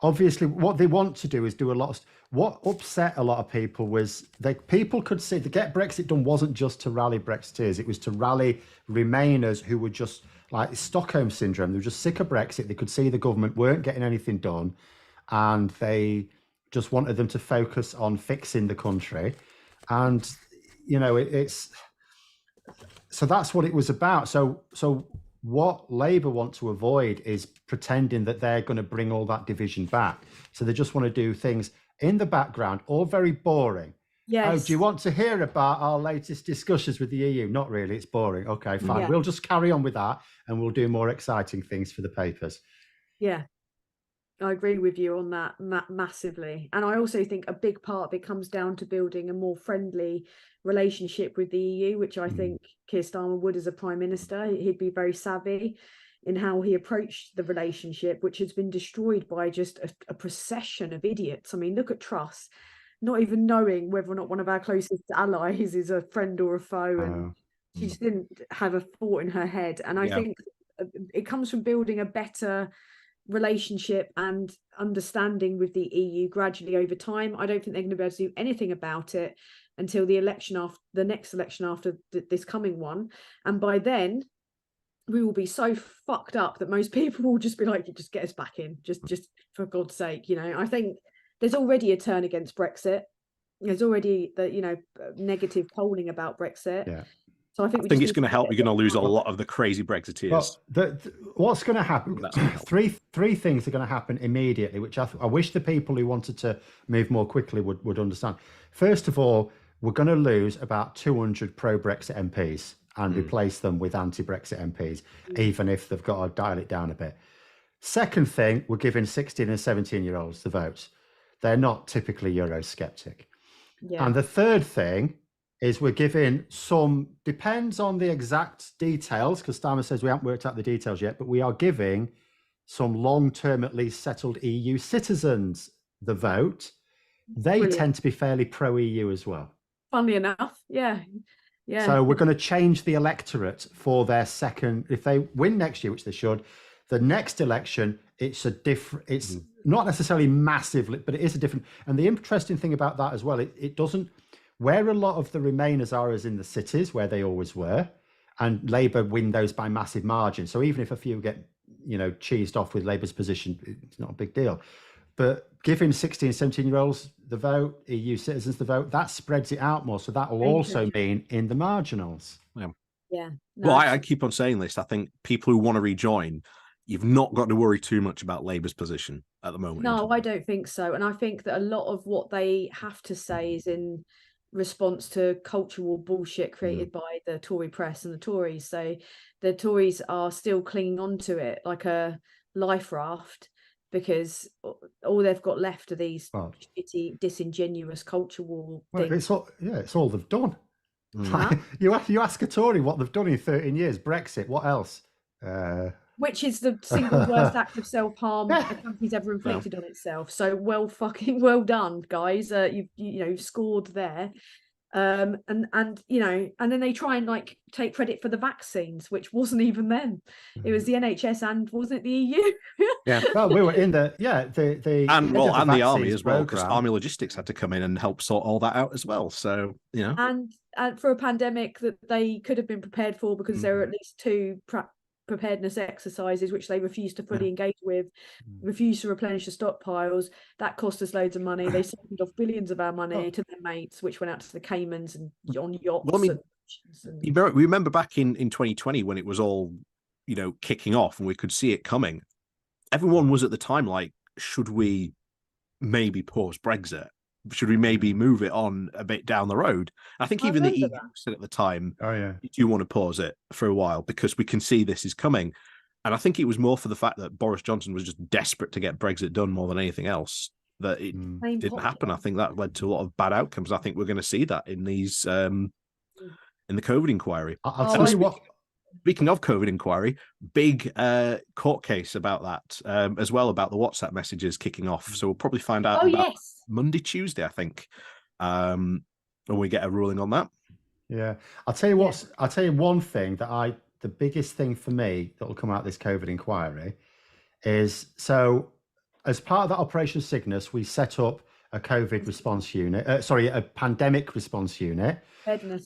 Obviously, what they want to do is do a lot of. What upset a lot of people was people could see the Get Brexit Done wasn't just to rally Brexiteers; it was to rally Remainers who were just like Stockholm syndrome. They were just sick of Brexit. They could see the government weren't getting anything done, and they just wanted them to focus on fixing the country. And you know, it's so that's what it was about. So what Labour want to avoid is pretending that they're going to bring all that division back. So they just want to do things in the background, all very boring. Yes. Oh, do you want to hear about our latest discussions with the EU? Not really. It's boring. Okay, fine. We'll just carry on with that, and we'll do more exciting things for the papers. Yeah, I agree with you on that massively. And I also think a big part of it comes down to building a more friendly relationship with the EU, which I think Keir Starmer would as a Prime Minister. He'd be very savvy in how he approached the relationship, which has been destroyed by just a procession of idiots. I mean, look at Truss, not even knowing whether or not one of our closest allies is a friend or a foe. And she just didn't have a thought in her head. And I think it comes from building a better relationship and understanding with the EU gradually over time. I don't think they're going to be able to do anything about it until the next election after this coming one. And by then, we will be so fucked up that most people will just be like, just get us back in, just for God's sake. You know, I think there's already a turn against Brexit. There's already the negative polling about Brexit. Yeah. So I think it's going to help. You're going to lose a lot of the crazy Brexiteers. Well, what's going to happen? Three things are going to happen immediately, which I wish the people who wanted to move more quickly would understand. First of all, we're going to lose about 200 pro-Brexit MPs and replace them with anti-Brexit MPs, even if they've got to dial it down a bit. Second thing, we're giving 16 and 17-year-olds the vote. They're not typically Eurosceptic. Yeah. And the third thing is we're giving depends on the exact details, because Starmer says we haven't worked out the details yet, but we are giving some long-term, at least settled EU citizens the vote. They tend to be fairly pro-EU as well. Funnily enough, yeah. So we're going to change the electorate for their second. If they win next year, which they should, the next election, it's not necessarily massively, but it is a different. And the interesting thing about that as well, it doesn't, where a lot of the Remainers are is in the cities where they always were, and Labour win those by massive margins. So even if a few get, cheesed off with Labour's position, it's not a big deal. But giving 16, 17-year-olds the vote, EU citizens the vote, that spreads it out more. So that will also mean in the marginals. Yeah. Well, I keep on saying this. I think people who want to rejoin, you've not got to worry too much about Labour's position at the moment. No, I don't think so. And I think that a lot of what they have to say is in response to cultural bullshit created by the Tory press and the Tories. So the Tories are still clinging on to it like a life raft. because all they've got left are these shitty, disingenuous culture war things. It's all they've done. You ask a Tory what they've done in 13 years, Brexit, what else? Which is the single worst act of self-harm a country's ever inflicted on itself. So well done, guys. You've scored there. And then they try and like take credit for the vaccines, which wasn't even them. It was the NHS and wasn't it the EU? Well, we were in the the army as well, because Army Logistics had to come in and help sort all that out as well. So and for a pandemic that they could have been prepared for, because there were at least 2 preparedness exercises which they refused to fully engage with, refused to replenish the stockpiles. That cost us loads of money. They siphoned off billions of our money to their mates, which went out to the Caymans and on yachts. Well, you remember back in 2020 when it was all kicking off and we could see it coming. Everyone was at the time like, should we maybe pause Brexit? Should we maybe move it on a bit down the road? I think even the EU said at the time, you do want to pause it for a while because we can see this is coming. And I think it was more for the fact that Boris Johnson was just desperate to get Brexit done more than anything else, that it didn't happen. I think that led to a lot of bad outcomes. I think we're going to see that in these in the COVID inquiry. I'll tell you what. Speaking of COVID inquiry, big court case about that as well, about the WhatsApp messages kicking off. So we'll probably find out Monday, Tuesday, I think, when we get a ruling on that. Yeah. I'll tell you one thing the biggest thing for me that will come out of this COVID inquiry is, so as part of that Operation Cygnus, we set up a COVID response unit, a pandemic response unit.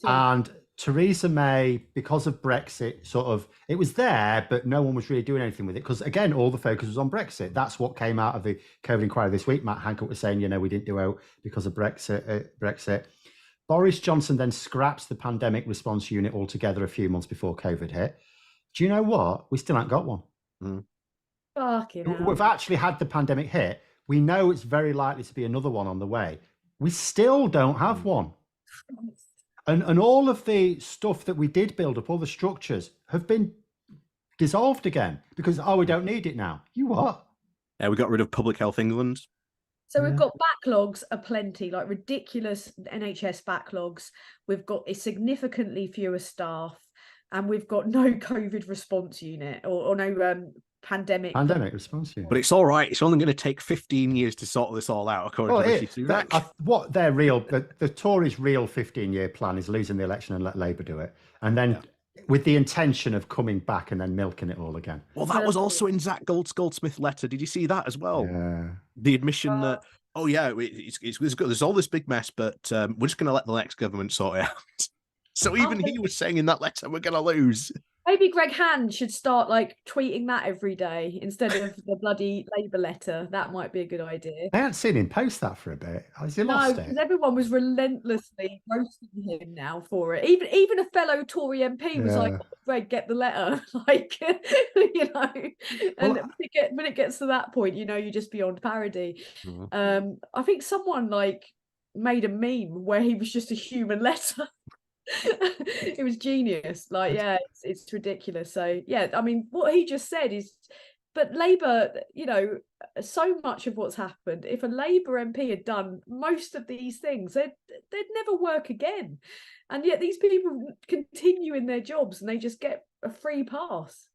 And Theresa May, because of Brexit, it was there, but no one was really doing anything with it because, again, all the focus was on Brexit. That's what came out of the COVID inquiry this week. Matt Hancock was saying, we didn't do out because of Brexit. Boris Johnson then scraps the pandemic response unit altogether a few months before COVID hit. Do you know what? We still haven't got one. Fucking hell. We've actually had the pandemic hit. We know it's very likely to be another one on the way. We still don't have one. And all of the stuff that we did build up, all the structures, have been dissolved again because, we don't need it now. You what? Yeah, we got rid of Public Health England. So we've got backlogs aplenty, like ridiculous NHS backlogs. We've got a significantly fewer staff, and we've got no COVID response unit or no pandemic response unit. But it's all right. It's only going to take 15 years to sort this all out, according to Rishi Sunak. What their the Tories' real 15-year plan is losing the election and let Labour do it, and then with the intention of coming back and then milking it all again. Well, that was also in Zach Goldsmith's letter. Did you see that as well? Yeah. The admission that, there's all this big mess, but we're just going to let the next government sort it out. So even he was saying in that letter, we're going to lose. Maybe Greg Hand should start tweeting that every day instead of the bloody Labour letter. That might be a good idea. I haven't seen him post that for a bit. Has he lost it? Because everyone was relentlessly roasting him now for it. Even a fellow Tory MP was like, Greg, get the letter. And when it gets to that point, you're just beyond parody. I think someone made a meme where he was just a human letter. It was genius. It's ridiculous. So what he just said is, but Labour, so much of what's happened, if a Labour MP had done most of these things, they'd never work again, and yet these people continue in their jobs and they just get a free pass.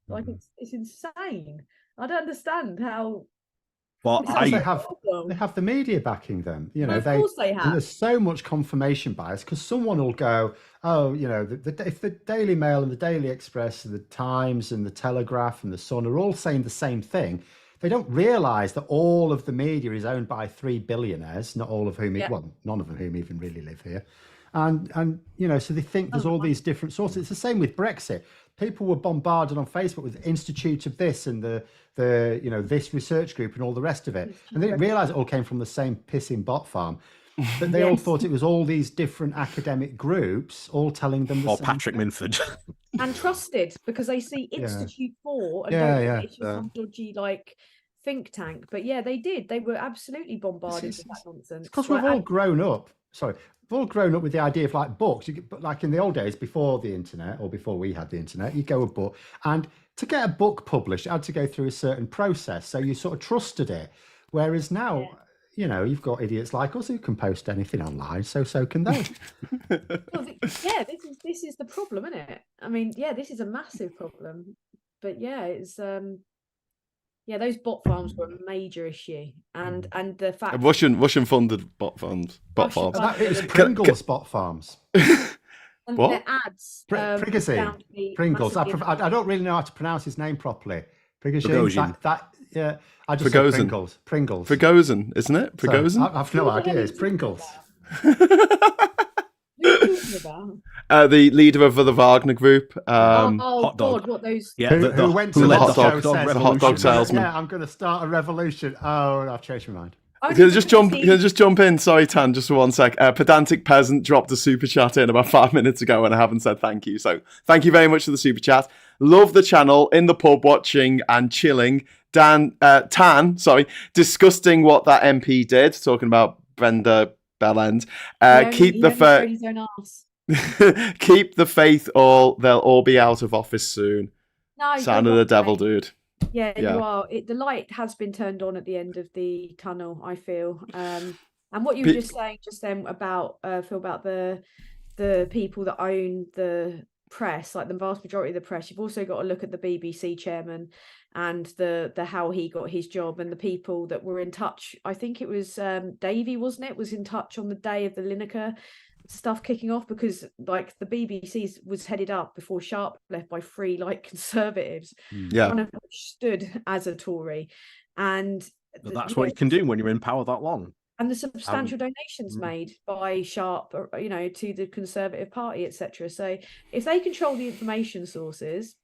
It's insane. I don't understand how. Well, they have the media backing them. Of course they have. There's so much confirmation bias because someone will go, if the Daily Mail and the Daily Express and the Times and the Telegraph and the Sun are all saying the same thing, they don't realise that all of the media is owned by 3 billionaires, not all of whom, none of them whom even really live here. And so they think there's all these different sources. It's the same with Brexit. People were bombarded on Facebook with Institute of this and the this research group and all the rest of it. And they didn't realise it all came from the same pissing bot farm. But they all thought it was all these different academic groups all telling them the same Patrick thing. Minford. And trusted because they see Institute 4 and don't think it's just some dodgy think tank. But they did. They were absolutely bombarded with that nonsense. Because we've all grown up. Sorry. all grown up with the idea of like books. But like in the old days, before the internet or before we had the internet, you go a book, and to get a book published, it had to go through a certain process. So you sort of trusted it. Whereas now, you've got idiots like us who can post anything online, so can they. Well, this is the problem, isn't it? I mean, this is a massive problem. But it's those bot farms were a major issue, and the fact Russian funded bot farms. It was Pringles bot farms. And what? The ads. Pringles. I don't really know how to pronounce his name properly. Prigozhin. I just said Pringles. Pringles. Prigozhin, isn't it? Prigozhin? So, I've no idea. It's Pringles. The leader of the Wagner Group. Hot dog. God, what those? Yeah, who went to the hot dog salesman. Yeah, I'm going to start a revolution. Oh, I've changed my mind. Can I just jump in? Sorry, Tan, just for 1 sec. Pedantic Peasant dropped a super chat in about 5 minutes ago, and I haven't said thank you. So thank you very much for the super chat. Love the channel, in the pub watching and chilling. Tan, disgusting what that MP did, talking about Brenda Bellend. Keep the faith, they'll all be out of office soon. No, Sign of the devil, dude. Yeah, you are. The light has been turned on at the end of the tunnel, I feel. And what you were just saying just then about Phil, about the people that own the press, like the vast majority of the press, you've also got to look at the BBC chairman and the how he got his job, and the people that were in touch. I think it was Davey, wasn't it, was in touch on the day of the Lineker stuff kicking off, because like the BBC was headed up before Sharp left by 3 like conservatives, one of which stood as a Tory, and that's what you can do when you're in power that long. And the substantial donations made by Sharp, to the Conservative Party, etc. So if they control the information sources,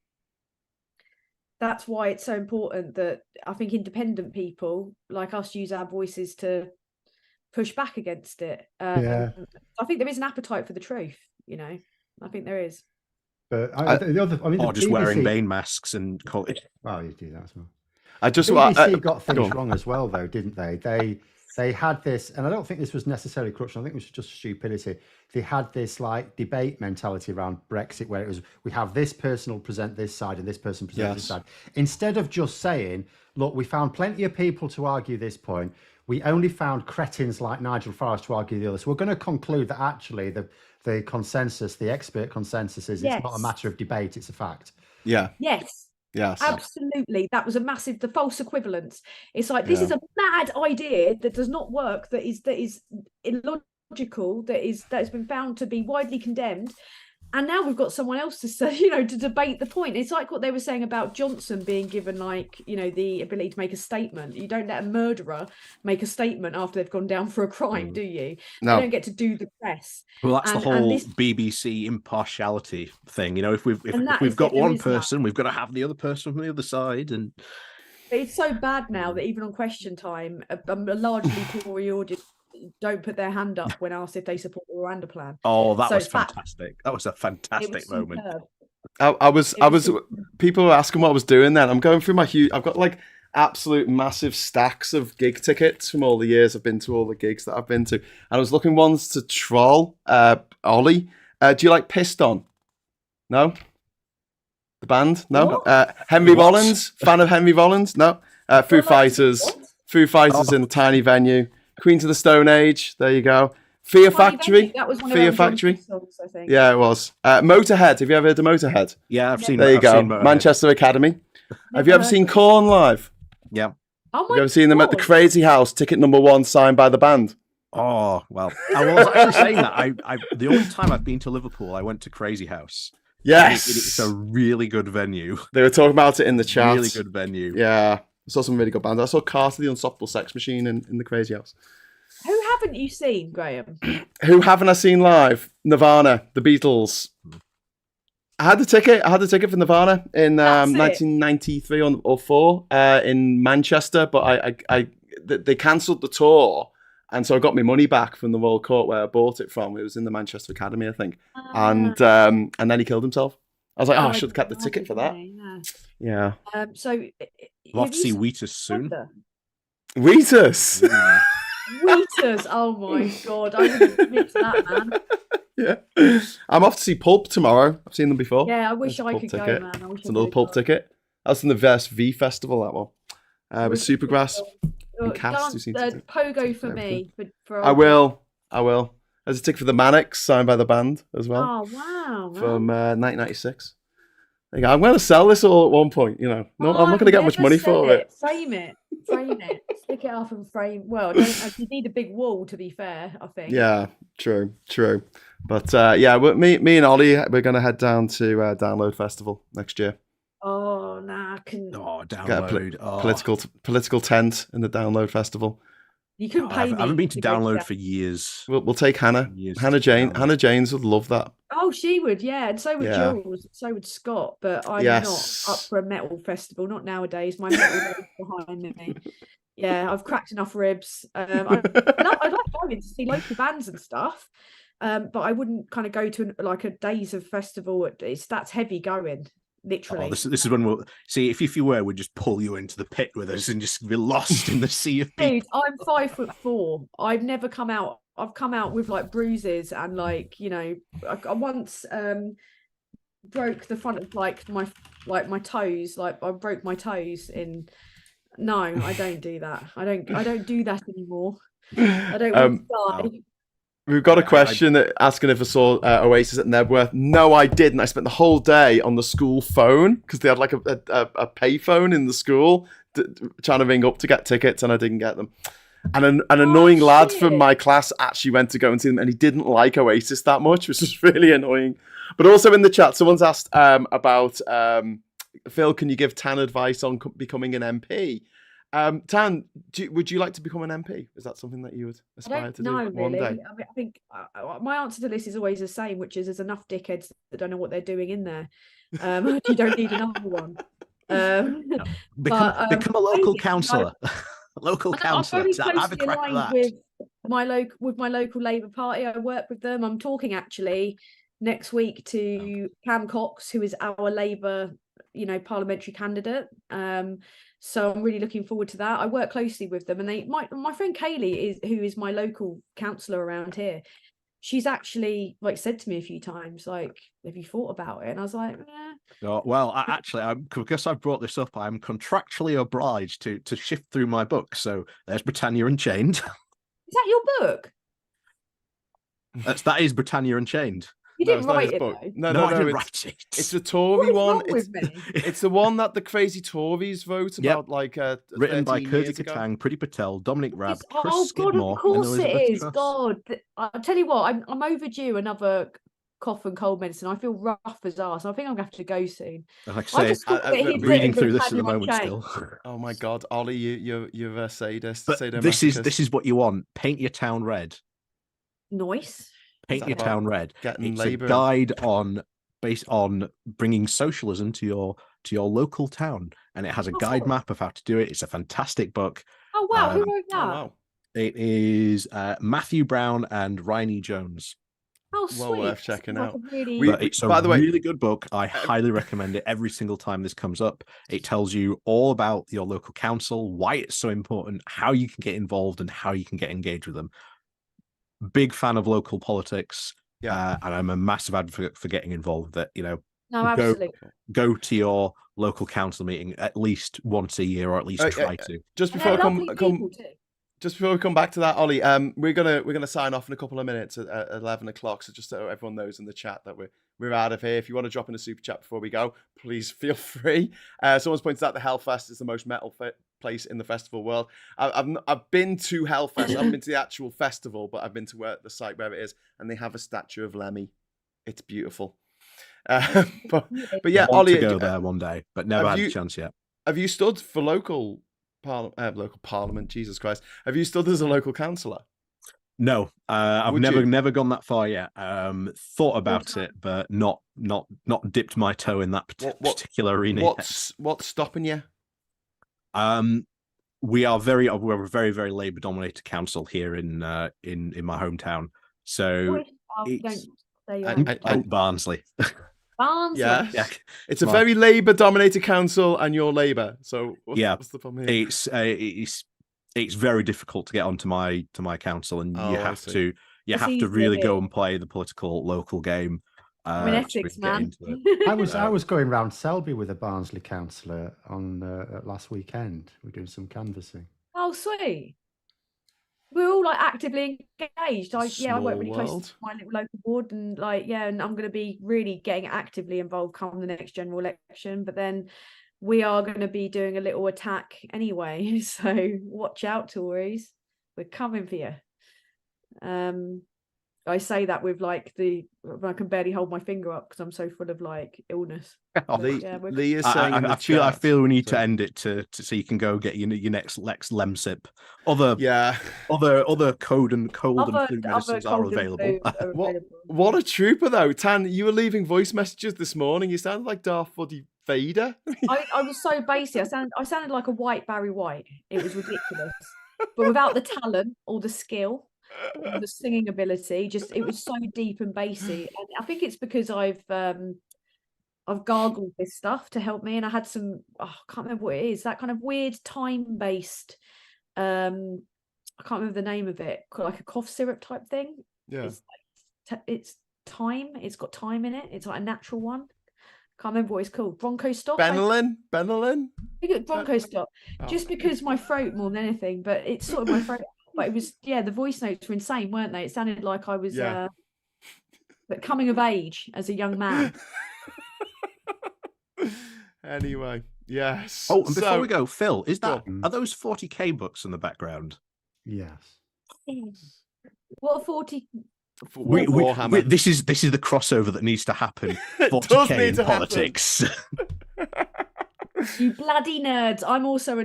that's why it's so important that I think independent people like us use our voices to push back against it. I think there is an appetite for the truth. I think there is. But just wearing Bane masks and call it. Well, you do that as well. BBC got things wrong as well, though, didn't they? They had this, and I don't think this was necessarily corruption. I think it was just stupidity. They had this like debate mentality around Brexit, where it was, we have this person will present this side and this person presents this side. Instead of just saying, look, we found plenty of people to argue this point. We only found cretins like Nigel Farage to argue the other. So we're going to conclude that actually the consensus, the expert consensus is it's not a matter of debate, it's a fact. Yeah. Yes. Yes. Absolutely. That was the false equivalence. It's like, this is a mad idea that does not work, that is illogical, that has been found to be widely condemned. And now we've got someone else to say, to debate the point. It's like what they were saying about Johnson being given, the ability to make a statement. You don't let a murderer make a statement after they've gone down for a crime, do you? No. You don't get to do the press. Well, that's the whole BBC impartiality thing. If we've got one person, we've got to have the other person from the other side. And it's so bad now that even on Question Time, a largely Tory audience don't put their hand up when asked if they support the Rwanda plan. Oh, that was fantastic. That was a fantastic moment. I was people were asking what I was doing then. I'm going through I've got like absolute massive stacks of gig tickets from all the years I've been to, all the gigs that I've been to. And I was looking ones to Troll, Ollie. Do you like Pissed On? No? The band? No? Henry Rollins? Fan of Henry Rollins? No? Foo Fighters. Foo Fighters in a tiny venue. Queens of the Stone Age. There you go. Fear Factory. That was one Fear of Factory. Songs, I think. Yeah, it was. Motorhead. Have you ever heard of Motorhead? Yeah, I've seen. There you go. Manchester Academy. Have you ever seen Korn live? Yeah. Oh my Have you ever seen them at the Crazy House? Ticket number 1, signed by the band. Oh well, I was actually saying that. I the only time I've been to Liverpool, I went to Crazy House. Yes, it's a really good venue. They were talking about it in the chat. Really good venue. Yeah, I saw some really good bands. I saw Carter, the Unstoppable Sex Machine, in the Crazy House. Who haven't you seen, Graham? Who haven't I seen live? Nirvana, the Beatles. I had the ticket for Nirvana in 1993 or 4 in Manchester, but they cancelled the tour, and so I got my money back from the Royal Court where I bought it from. It was in the Manchester Academy, I think, and then he killed himself. I was like, I should have kept the ticket for that. Yeah. So we'll have to see Wheatus soon. Wheatus. Sweeters. Oh my God. I wouldn't miss that, man. Yeah. I'm off to see Pulp tomorrow. I've seen them before. Yeah, I wish I could go, man. I wish it's another Pulp ticket. That's from the Verse V Festival, that one. With Supergrass and Cast, who seem to Pogo for me. I will. There's a ticket for the Manics, signed by the band as well. Oh, wow. From 1996. I'm going to sell this all at one point, you know. No, I'm not going to get much money for it. Frame it. Stick it up and frame. Well, you need a big wall, to be fair, I think. Yeah, true. But yeah, me and Ollie, we're going to head down to Download Festival next year. Oh, nah, I can. Oh, Download. Get a political tent in the Download Festival. You couldn't pay me. I haven't been to Download for years. We'll take Hannah. Hannah Janes would love that. Oh, she would, yeah. And so would Jules. So would Scott. But I'm not up for a metal festival. Not nowadays. My metal is behind me. Yeah, I've cracked enough ribs. I'd like going to see local bands and stuff. But I wouldn't kind of go to like a days of festival. That's heavy going. Literally. Oh, this is when we'll see if you were, we'd just pull you into the pit with us and just be lost in the sea of people. Dude, I'm 5'4". I've never come out. I've come out with like bruises and like, you know, I once broke the front of like my toes. Like I broke my toes in. No, I don't do that. I don't do that anymore. I don't want to die. We've got a question asking if I saw Oasis at Nebworth. No, I didn't. I spent the whole day on the school phone because they had like a pay phone in the school trying to ring up to get tickets, and I didn't get them. And an annoying lad from my class actually went to go and see them, and he didn't like Oasis that much, which was really annoying. But also in the chat, someone's asked about Phil, can you give Tan advice on becoming an MP? Tan, would you like to become an MP? Is that something that you would aspire to do one day? I think my answer to this is always the same, which is there's enough dickheads that don't know what they're doing in there. You don't need another one. Become a local councillor. Local councillor. Have a crack at that. With my local Labour Party, I work with them. I'm talking actually next week to Cam Cox, who is our Labour, parliamentary candidate. So I'm really looking forward to that. I work closely with them, and my friend Kaylee who is my local councillor around here. She's actually said to me a few times, like, have you thought about it? And I was like, yeah. Oh, well, because I've brought this up, I'm contractually obliged to shift through my book. So there's Britannia Unchained. Is that your book? That is Britannia Unchained. You didn't write it, though. No, I didn't write it. It's the Tory one. It's the one that the crazy Tories wrote about, written by Kirti Katang, Priti Patel, Dominic Raab, Chris Skidmore. Of course it is. Truss. God, I'll tell you what, I'm overdue another cough and cold medicine. I feel rough as arse. I think I'm going to have to go soon. Like I say, I'm reading through this at the moment still. Oh my God, Ollie, you're a sadist. But this is what you want. Paint your town red. Nice. Paint your town red. It's a guide based on bringing socialism to your local town, and it has a guide map of how to do it. It's a fantastic book. Oh wow, who wrote that? Wow. It is Matthew Brown and Rhiney Jones. Oh, sweet. Well worth checking out. It's a really good book. I highly recommend it every single time this comes up. It tells you all about your local council, why it's so important, how you can get involved, and how you can get engaged with them. Big fan of local politics, and I'm a massive advocate for getting involved with it. No, absolutely. Go to your local council meeting at least once a year, or at least try to. Just before we come back to that, Ollie, we're gonna sign off in a couple of minutes at 11 o'clock. So just so everyone knows in the chat that we're out of here. If you want to drop in a super chat before we go, please feel free. Someone's pointed out the Hellfest is the most metal place in the festival world. I've been to Hellfest. I haven't been to the actual festival, but I've been to the site where it is, and they have a statue of Lemmy. It's beautiful. But yeah, Ollie, to go there one day, but never had a chance yet. Have you stood for local parliament? Jesus Christ! Have you stood as a local councillor? No, I've never gone that far yet. Thought about it, but not dipped my toe in that particular arena. What's stopping you? We're a very, very Labour dominated council here in my hometown. So it's Barnsley. Barnsley. Yeah. It's a very Labour dominated council, and you're Labour. So what's the problem here? it's very difficult to get onto my console, and you have to really go and play the political local game. I'm in Essex, man. I was going round Selby with a Barnsley councillor on last weekend. We're doing some canvassing. Oh, sweet. We're all like actively engaged. I work really close to my little local board, and and I'm going to be really getting actively involved come the next general election. But then we are going to be doing a little attack anyway, so watch out, Tories. We're coming for you. I say that with I can barely hold my finger up because I'm so full of illness. Lee is saying I feel we need to end it to so you can go get your next Lex Lemsip. Other cold and flu medicines are available. What a trooper though, Tan! You were leaving voice messages this morning. You sounded like Darth Vader. I was so basic. I sounded like a white Barry White. It was ridiculous, but without the talent or the skill. The singing ability, it was so deep and bassy, and I think it's because I've gargled this stuff to help me, and I had some I can't remember what it is, that kind of weird time-based I can't remember the name of it, like a cough syrup type thing. It's thyme, it's got thyme in it, it's like a natural one. Can't remember what it's called. Bronco Stop. Benylin. Bronco Stop. Just because my throat more than anything, but it's sort of my throat. But it was, the voice notes were insane, weren't they? It sounded like I was but coming of age as a young man. Anyway, yes. Oh, and before we go, Phil, are those 40k books in the background? Yes. What are 40? This is the crossover that needs to happen. 40k in politics. You bloody nerds! I'm also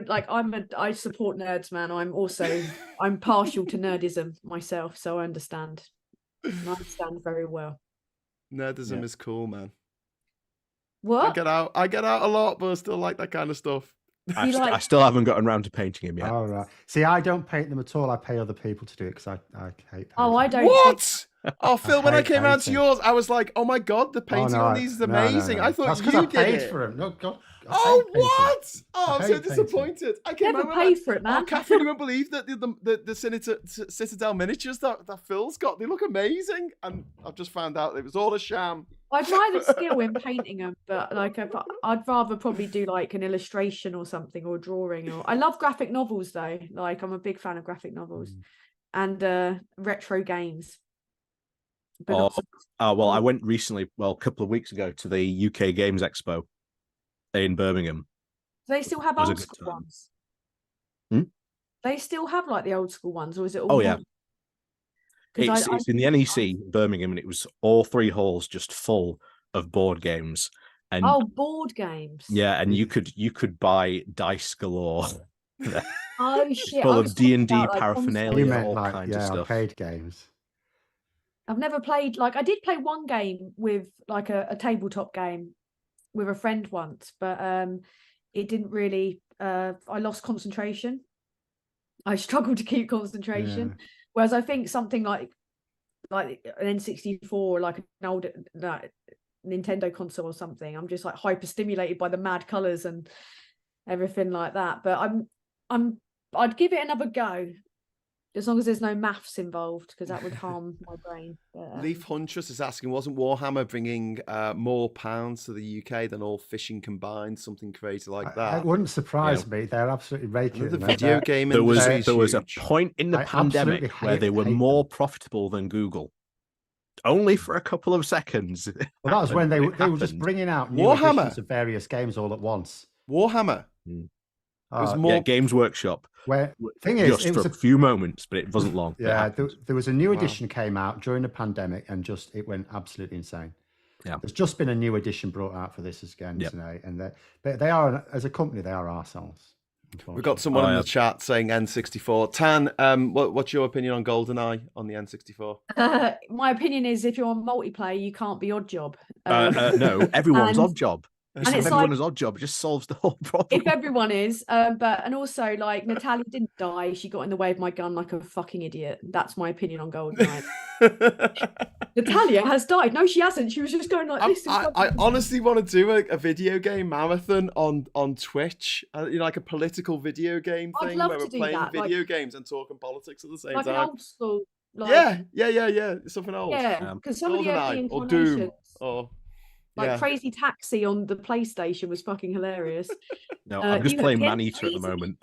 I support nerds, man. I'm partial to nerdism myself, so I understand. I understand very well. Nerdism is cool, man. What? I get out a lot, but I still like that kind of stuff. I still haven't gotten around to painting him yet. All right. See, I don't paint them at all. I pay other people to do it because I hate painting. Oh, I don't. What? Oh, Phil, when I came around to yours, I was like, oh my God, the painting on these is amazing. No. I thought that's you did paid it. For him. No, God. Oh, what? Oh, I'm so disappointed. I came never paid for it, man. Oh, Catherine, you won't believe that the Citadel miniatures that Phil's got, they look amazing. And I've just found out it was all a sham. I admire the skill in painting them, but I'd rather probably do an illustration or something, or drawing. Or I love graphic novels though. I'm a big fan of graphic novels and retro games. Well, I went recently, a couple of weeks ago, to the UK Games Expo in Birmingham. Do they still have old school ones? They still have the old school ones, or is it all? Oh yeah. It's in the NEC Birmingham, and it was all three halls just full of board games. And board games. Yeah, and you could buy dice galore. Oh shit! Full of D&D paraphernalia, all kinds of stuff. Arcade games. I've never played. I did play one game with a tabletop game with a friend once, but it didn't really. I lost concentration. I struggled to keep concentration. Yeah. Whereas I think something like an N64 or an old Nintendo console or something, I'm just hyper stimulated by the mad colours and everything like that. But I'd give it another go, as long as there's no maths involved, because that would harm my brain. But, Leaf Huntress is asking, wasn't Warhammer bringing more pounds to the UK than all fishing combined? Something crazy like that. It wouldn't surprise me. They're absolutely raking. The video game there was a point in the pandemic where they were more profitable than Google. Only for a couple of seconds. Well, that was when they were just bringing out new editions of various games all at once. Warhammer. It was more Games Workshop. Thing is, just for a few moments, but it wasn't long. Yeah, there was a new edition came out during the pandemic, and it went absolutely insane. Yeah, there's just been a new edition brought out for this again today, and they are, as a company, they are arseholes. We've got someone in the chat saying N64. Tan, what's your opinion on GoldenEye on the N64? My opinion is, if you're on multiplayer, you can't be Odd Job. No, everyone's Odd Job. And it's everyone like, has odd job, it just solves the whole problem. if everyone is, and also like Natalia didn't die. She got in the way of my gun like a fucking idiot. That's my opinion on GoldenEye. Natalia has died. No, she hasn't. She was just going like this. I honestly want to do a video game marathon on Twitch. Like a political video game thing where we're playing video games and talking politics at the same time. Like an old school. Like, yeah. Something old. Yeah, because some of the early or Doom or Crazy Taxi on the PlayStation was fucking hilarious. No, I'm just playing Maneater at the moment.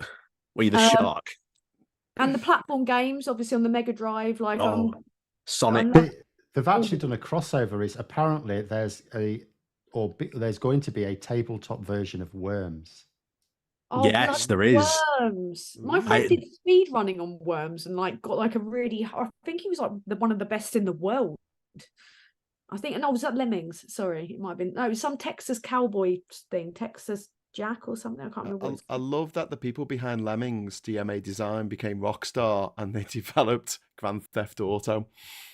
Where you're the shark. And the platform games, obviously on the Mega Drive, like Sonic. They've actually done a crossover. Is apparently there's going to be a tabletop version of Worms. Oh, yes, there is. Worms. My friend did speed running on Worms and like got like a really. I think he was like one of the best in the world. I think, no, was that Lemmings? Sorry, it might have been. No, it was some Texas cowboy thing, Texas Jack or something. I can't remember. I love that the people behind Lemmings, DMA Design, became Rockstar and they developed Grand Theft Auto.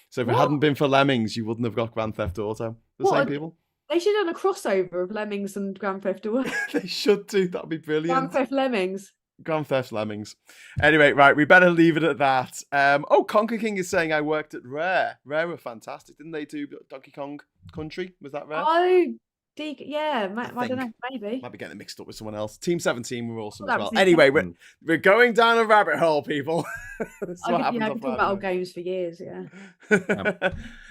So if it hadn't been for Lemmings, you wouldn't have got Grand Theft Auto. Same people. They should have done a crossover of Lemmings and Grand Theft Auto. They should do. That'd be brilliant. Grand Theft Lemmings. Grand Theft Lemmings. Anyway, right, we better leave it at that. Conker King is saying I worked at Rare. Rare were fantastic. Didn't they do Donkey Kong Country? Was that Rare? Oh, yeah. I don't know. Maybe. Might be getting mixed up with someone else. Team 17 were awesome as well. Anyway, we're going down a rabbit hole, people. That's what happens. I've been talking about old games for years, yeah.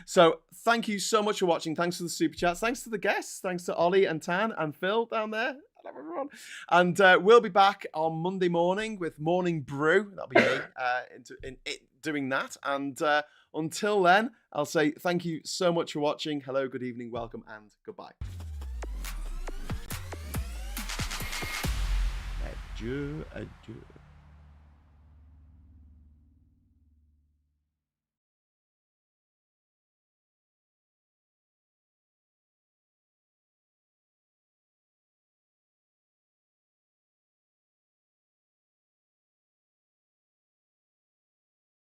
So thank you so much for watching. Thanks for the super chats. Thanks to the guests. Thanks to Ollie and Tan and Phil down there. Everyone. And we'll be back on Monday morning with Morning Brew. That'll be me doing that. And until then, I'll say thank you so much for watching. Hello, good evening, welcome, and goodbye. Adieu, adieu.